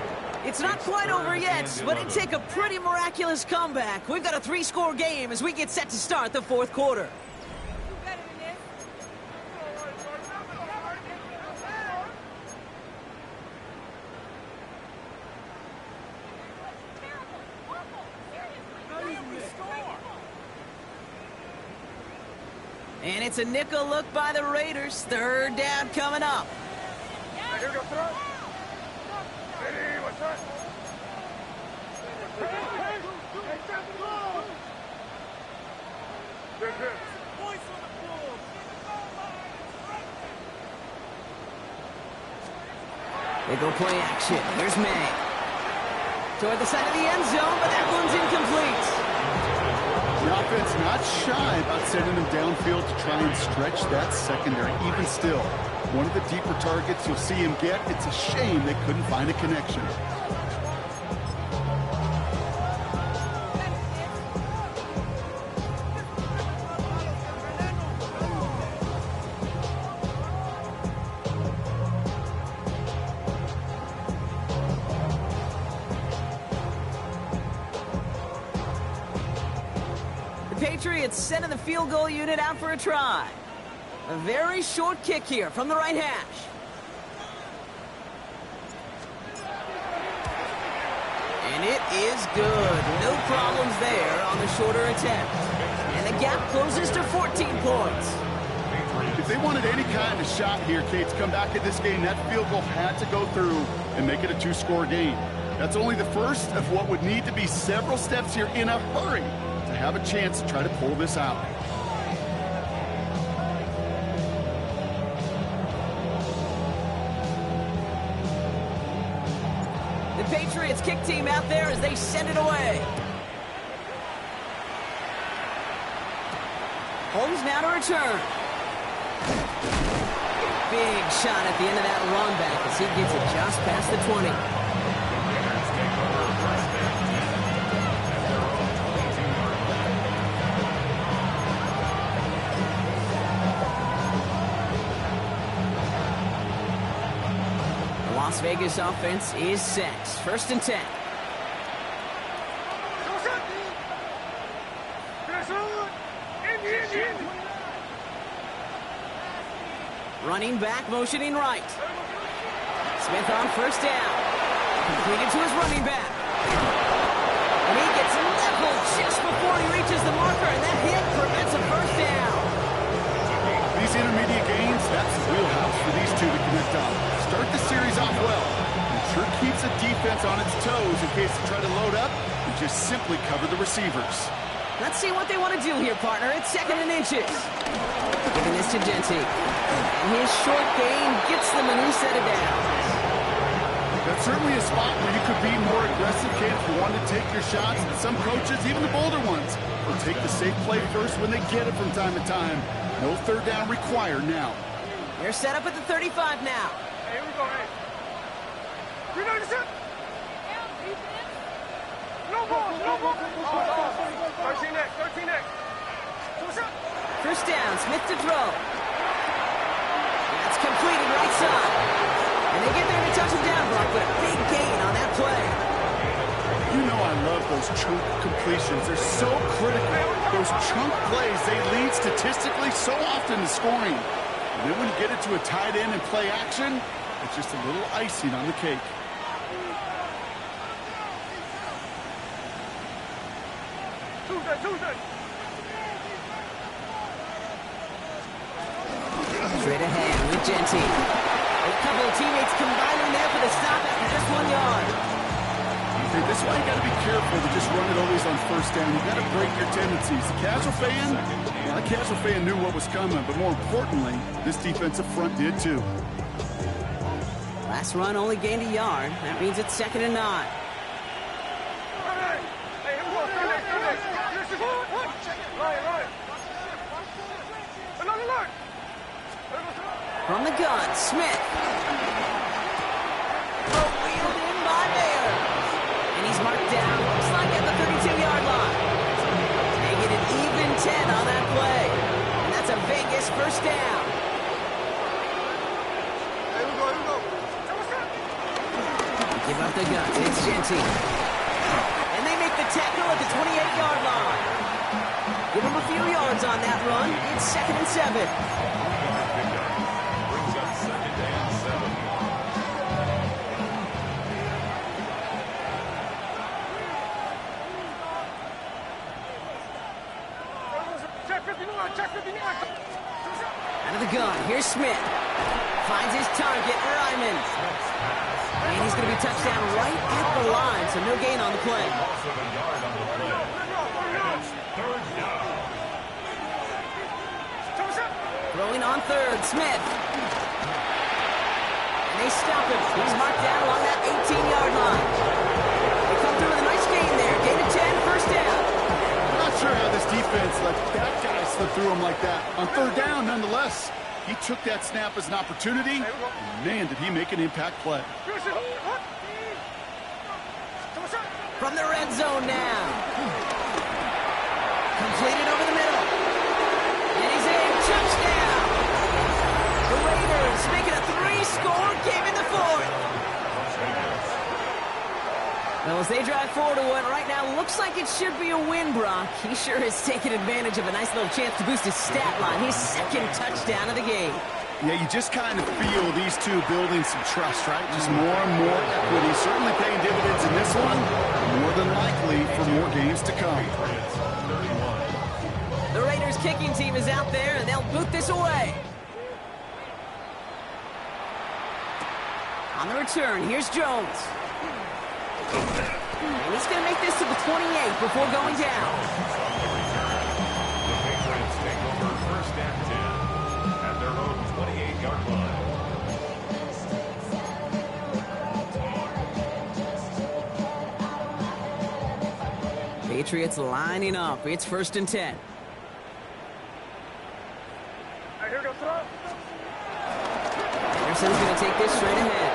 It's not quite over yet, but it'd take a pretty miraculous comeback. We've got a 3-score game as we get set to start the 4th quarter. And it's a nickel look by the Raiders. 3rd down coming up. They go play action. Here's May. Toward the side of the end zone, but that one's incomplete. The offense not shy about sending him downfield to try and stretch that secondary. Even still, one of the deeper targets you'll see him get. It's a shame they couldn't find a connection. Patriots sending the field goal unit out for a try. A very short kick here from the right hash. And it is good. No problems there on the shorter attempt. And the gap closes to 14 points. If they wanted any kind of shot here, Kate, to come back in this game, that field goal had to go through and make it a 2-score game. That's only the first of what would need to be several steps here in a hurry to have a chance to try to pull this out. The Patriots kick team out there as they send it away. Holmes now to return. Big shot at the end of that run back as he gets it just past the 20. Las Vegas offense is set. 1st and 10. Running back, motioning right. Smith on 1st down. Completed to his running back. And he gets leveled just before he reaches the marker, and that hit prevents a 1st down. These intermediate gains, that's the wheelhouse for these two to connect on. Start the series off well. It sure keeps the defense on its toes in case they try to load up and just simply cover the receivers. Let's see what they want to do here, partner. It's 2nd and inches. Giving this to Jeanty. And his short gain gets them a new set of downs. That's certainly a spot where you could be more aggressive, Kate, if you want to take your shots. And some coaches, even the bolder ones, will take the safe play first when they get it from time to time. No 3rd down required now. They're set up at the 35 now. Here we go, hey. We know this. No ball, no ball. 13 next, 13 next. 1st down, Smith to throw. That's completed right side. And they get there to touch him down, Brock, but a big gain on that play. You know I love those chunk completions. They're so critical. Those chunk plays, they lead statistically so often to scoring. And then when you get it to a tight end and play action, it's just a little icing on the cake. Tuesday. Straight ahead with Jeanty. A couple of teammates combining there for the stop after just 1 yard. Okay, this is why you got to be careful to just run it always on first down. You got to break your tendencies. The casual fan, well, that casual fan knew what was coming, but more importantly, this defensive front did too. Last run only gained a yard. That means it's 2nd and 9. Hey, here we go. Stay there. Listen. Right. Look. From the gun, Smith. Wheeled in by Baylor. And he's marked down, looks like at the 32-yard line. Making it even 10 on that play. And that's a Vegas first down. Here we go. Give up the guns. It's Genty. And they make the tackle at the 28-yard line. Give him a few yards on that run. It's 2nd and 7. Brings up 2nd and 7. Check 59. Out of the gun. Here's Smith. Finds his target, Ryman. And he's going to be touched down right at the line, so no gain on the play. Loss of a yard on the play. And it's 3rd down. Throwing on 3rd, Smith. And they stop him. He's marked down along that 18-yard line. They come through with a nice gain there. Gain of 10, first down. I'm not sure how this defense let that guy slip through him like that. On 3rd down, nonetheless, he took that snap as an opportunity. Man, did he make an impact play. From the red zone now. Completed over the middle. And he's in. Touchdown. The Raiders making a 3-score game in the 4th. Well, as they drive forward to what right now looks like it should be a win, Brock. He sure has taken advantage of a nice little chance to boost his stat line. His 2nd touchdown of the game. Yeah, you just kind of feel these two building some trust, right? Just more and more equity. Certainly paying dividends in this one. More than likely for more games to come. The Raiders kicking team is out there, and they'll boot this away. On the return, here's Jones. And he's going to make this to the 28 before going down. The Patriots take over 1st and 10 at their own 28-yard line. Patriots lining up. It's 1st and 10. Anderson's going to take this straight ahead.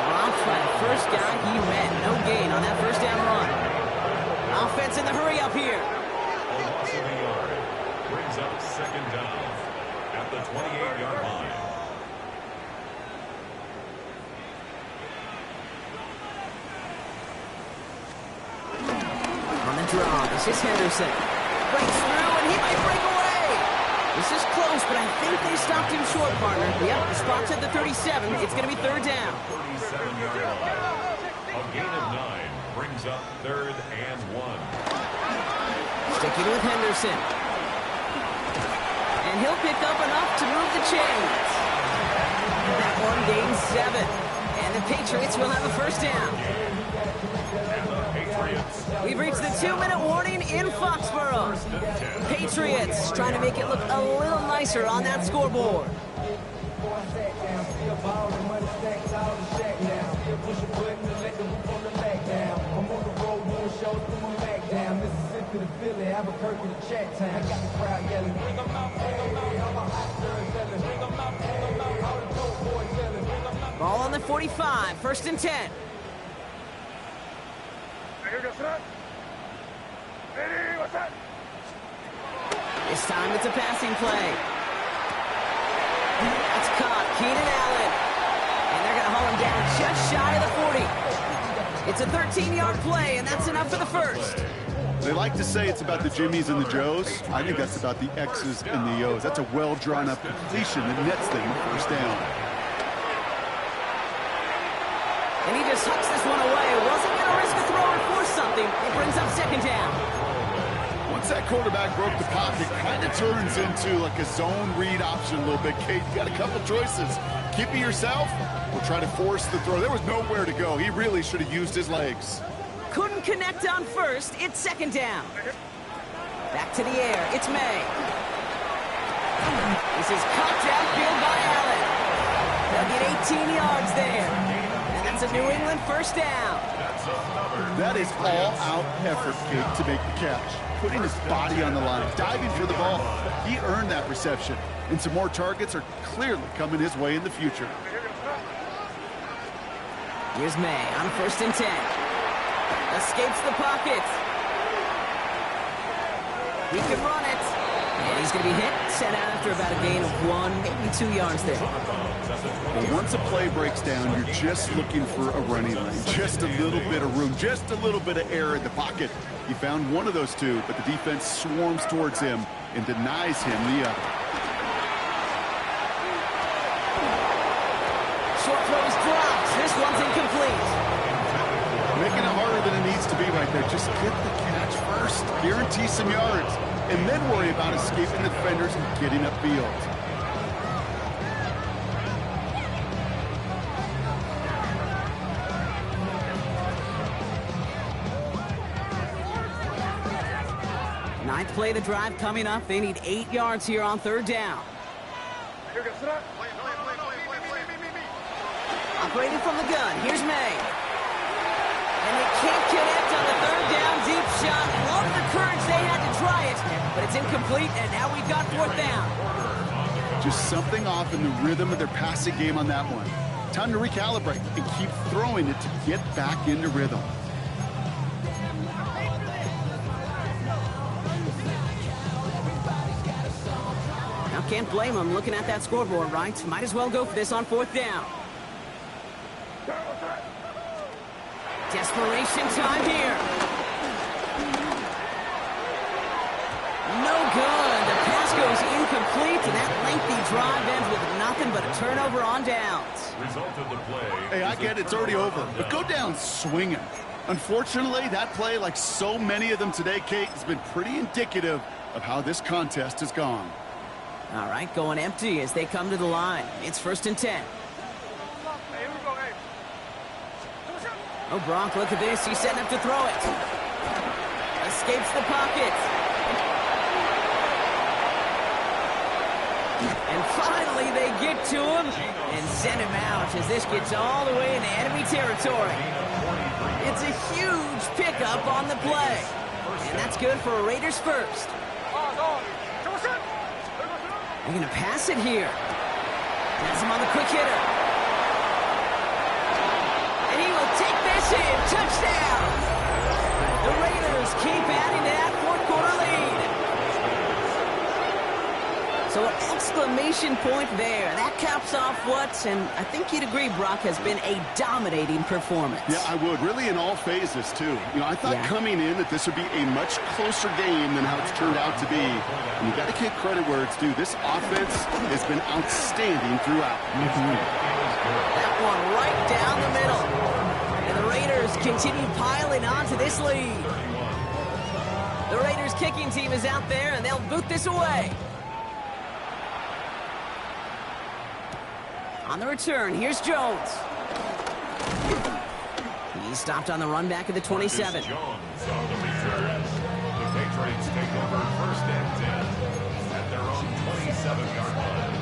Dropped by the first guy he met. No gain on that first down run. Offense in the hurry up here. A loss of a yard brings up 2nd down at the 28-yard line. On the draw, this is Henderson. Breaks through, and he might break away. This is close, but I think they stopped him short, partner. Yep, the spot's at the 37. It's going to be 3rd down. 37-yard line. A gain of 9 brings up 3rd and 1. Sticking with Henderson. And he'll pick up enough to move the chains. That one gains 7. And the Patriots will have a first down. And the Patriots. We've reached the 2-minute warning in Foxborough. Patriots trying to make it look a little nicer on that scoreboard. Ball on the 45, 1st and 10. This time it's a passing play. That's caught. Keenan Allen. And they're going to haul him down just shy of the 40. It's a 13-yard play, and that's enough for the first. They like to say it's about the Jimmies and the Joes. I think that's about the X's and the O's. That's a well-drawn-up completion that nets them a first down. And he just tucks this one away. Wasn't going to risk a throw or force something. It brings up 2nd down. Once that quarterback broke the pocket, kind of turns into like a zone read option a little bit. Kate, you got a couple choices. Skip it yourself or try to force the throw. There was nowhere to go. He really should have used his legs. Couldn't connect on first. It's second down. Back to the air. It's May. This is caught downfield by Allen. They'll get 18 yards there. And that's a New England first down. That is all-out effort, Kate, to make the catch. Putting his body on the line, diving for the ball. He earned that reception. And some more targets are clearly coming his way in the future. Here's May on first and 10. Escapes the pocket. He can run it. And he's going to be hit, sent out after about a gain of 1, maybe 2 yards there. Well, once a play breaks down, you're just looking for a running lane. Just a little bit of room, just a little bit of air in the pocket. He found one of those two, but the defense swarms towards him and denies him the other. Short throws drops. This one's incomplete. Making it harder than it needs to be right there. Just get the catch first. Guarantee some yards. And then worry about escaping the defenders and getting upfield. Ninth play of the drive coming up. They need 8 yards here on third down. Operating from the gun. Here's May. And they can't connect on the third down deep shot. Love the courage they had to try it, but it's incomplete, and now we've got fourth down. Just something off in the rhythm of their passing game on that one. Time to recalibrate and keep throwing it to get back into rhythm. Now can't blame them looking at that scoreboard, right? Might as well go for this on fourth down. Desperation time here. No good. The pass goes incomplete, and that lengthy drive ends with nothing but a turnover on downs. Result of the play. Hey, I get it, it's already over, but go down swinging. Unfortunately, that play, like so many of them today, Kate, has been pretty indicative of how this contest has gone. All right, going empty as they come to the line. It's first and 10. Oh, Brock, look at this. He's setting up to throw it. Escapes the pocket. And finally, they get to him and send him out as this gets all the way into enemy territory. It's a huge pickup on the play. And that's good for a Raiders first. They're going to pass it here. Has him on the quick hitter. And he will take this in. Touchdown! The Raiders keep adding to that fourth-quarter lead. So an exclamation point there. That caps off what, and I think you'd agree, Brock, has been a dominating performance. Yeah, I would. Really in all phases, too. You know, I thought coming in that this would be a much closer game than how it's turned out to be. And you got to give credit where it's due. This offense has been outstanding throughout. That one right down the middle. And the Raiders continue piling on to this lead. The Raiders kicking team is out there, and they'll boot this away. On the return, here's Jones. He's stopped on the run back at the 27. Jones on the return. The Patriots take over first and 10 at their own 27-yard line.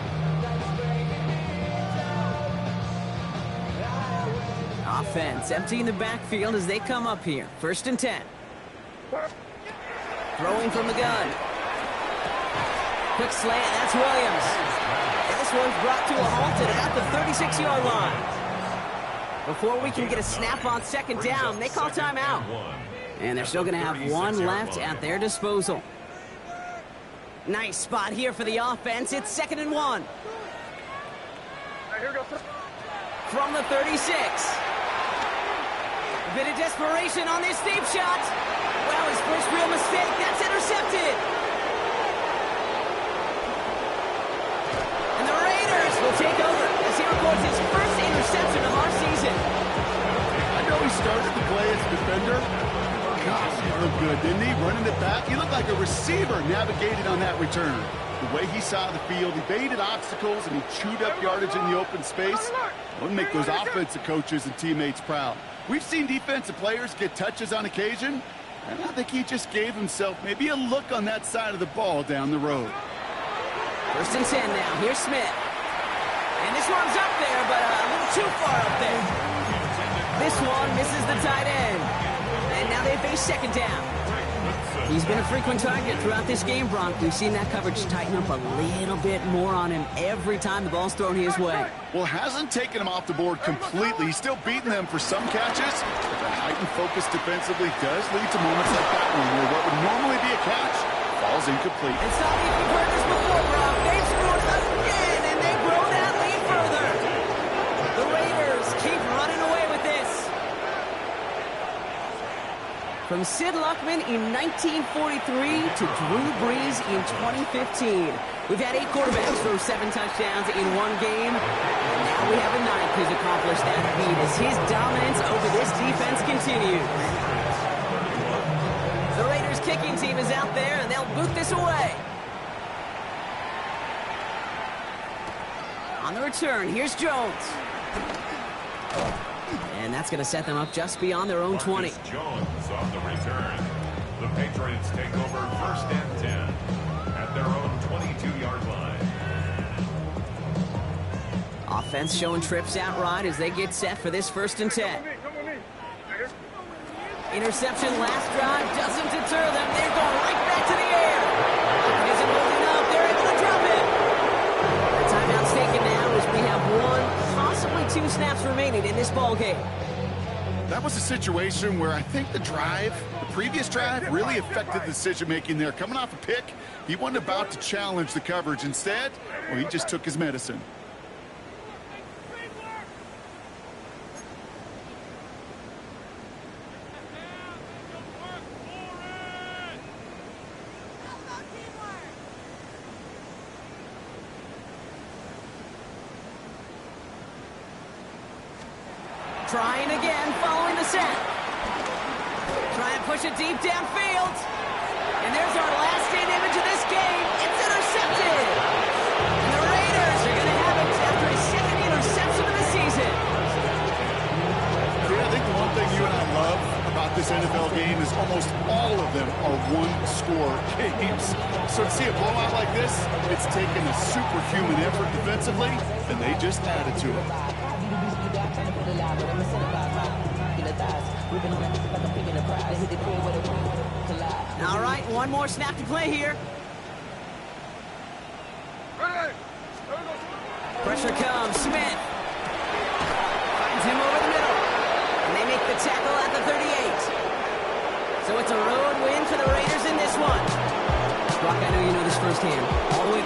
Offense emptying the backfield as they come up here. First and 10. Throwing from the gun. Quick slant, that's Williams. And this one's brought to a halt at about the 36-yard line. Before we can get a snap on second down, they call timeout. And they're still going to have one left at their disposal. Nice spot here for the offense. It's 2nd and 1. From the 36. A bit of desperation on this deep shot. Well, his first real mistake. That's intercepted. And the Raiders will take over as he records his first interception of our season. I know he started to play as a defender. God, he looked good, didn't he? Running it back. He looked like a receiver navigating on that return. The way he saw the field, he baited obstacles, and he chewed up yardage in the open space. It would make those offensive coaches and teammates proud. We've seen defensive players get touches on occasion, and I think he just gave himself maybe a look on that side of the ball down the road. 1st and 10 now. Here's Smith. And this one's up there, but a little too far up there. This one misses the tight end. And now they face 2nd down. He's been a frequent target throughout this game, Bronk. We've seen that coverage tighten up a little bit more on him every time the ball's thrown his way. Well, hasn't taken him off the board completely. He's still beating them for some catches. But the heightened focus defensively does lead to moments like that one where what would normally be a catch falls incomplete. It's not like you've heard this before, Bronk. They screwed again, and they grow that lead further. The Raiders keep running away with this. From Sid Luckman in 1943 to Drew Brees in 2015. We've had 8 quarterbacks throw 7 touchdowns in one game. And now we have a 9th who's accomplished that feat as his dominance over this defense continues. The Raiders kicking team is out there, and they'll boot this away. On the return, here's Jones. And that's going to set them up just beyond their own 20. Marcus Jones on the return. The Patriots take over 1st and 10 at their own 22-yard line. Offense showing trips out right as they get set for this 1st and 10. Interception last drive doesn't deter them. They're going right back to the air. Isn't holding up. They're able to drop it. The timeout's taken now as we have 1, possibly 2 snaps remaining in this ball game. That was a situation where I think the previous drive, really affected the decision-making there. Coming off a pick, he wasn't about to challenge the coverage. Instead, well, he just took his medicine. Trying again, following the set. Try and push it deep downfield. And there's our last-stand image of this game. It's intercepted. And the Raiders are going to have it after a 2nd interception of the season. Yeah, I think the one thing you and I love about this NFL game is almost all of them are one-score games. So to see a blowout like this, it's taken a superhuman effort defensively, and they just added to it. All right, one more snap to play here. Pressure comes, Smith. Finds him over the middle. And they make the tackle at the 38. So it's a road win for the Raiders in this one. Brock, I know you know this firsthand. All the way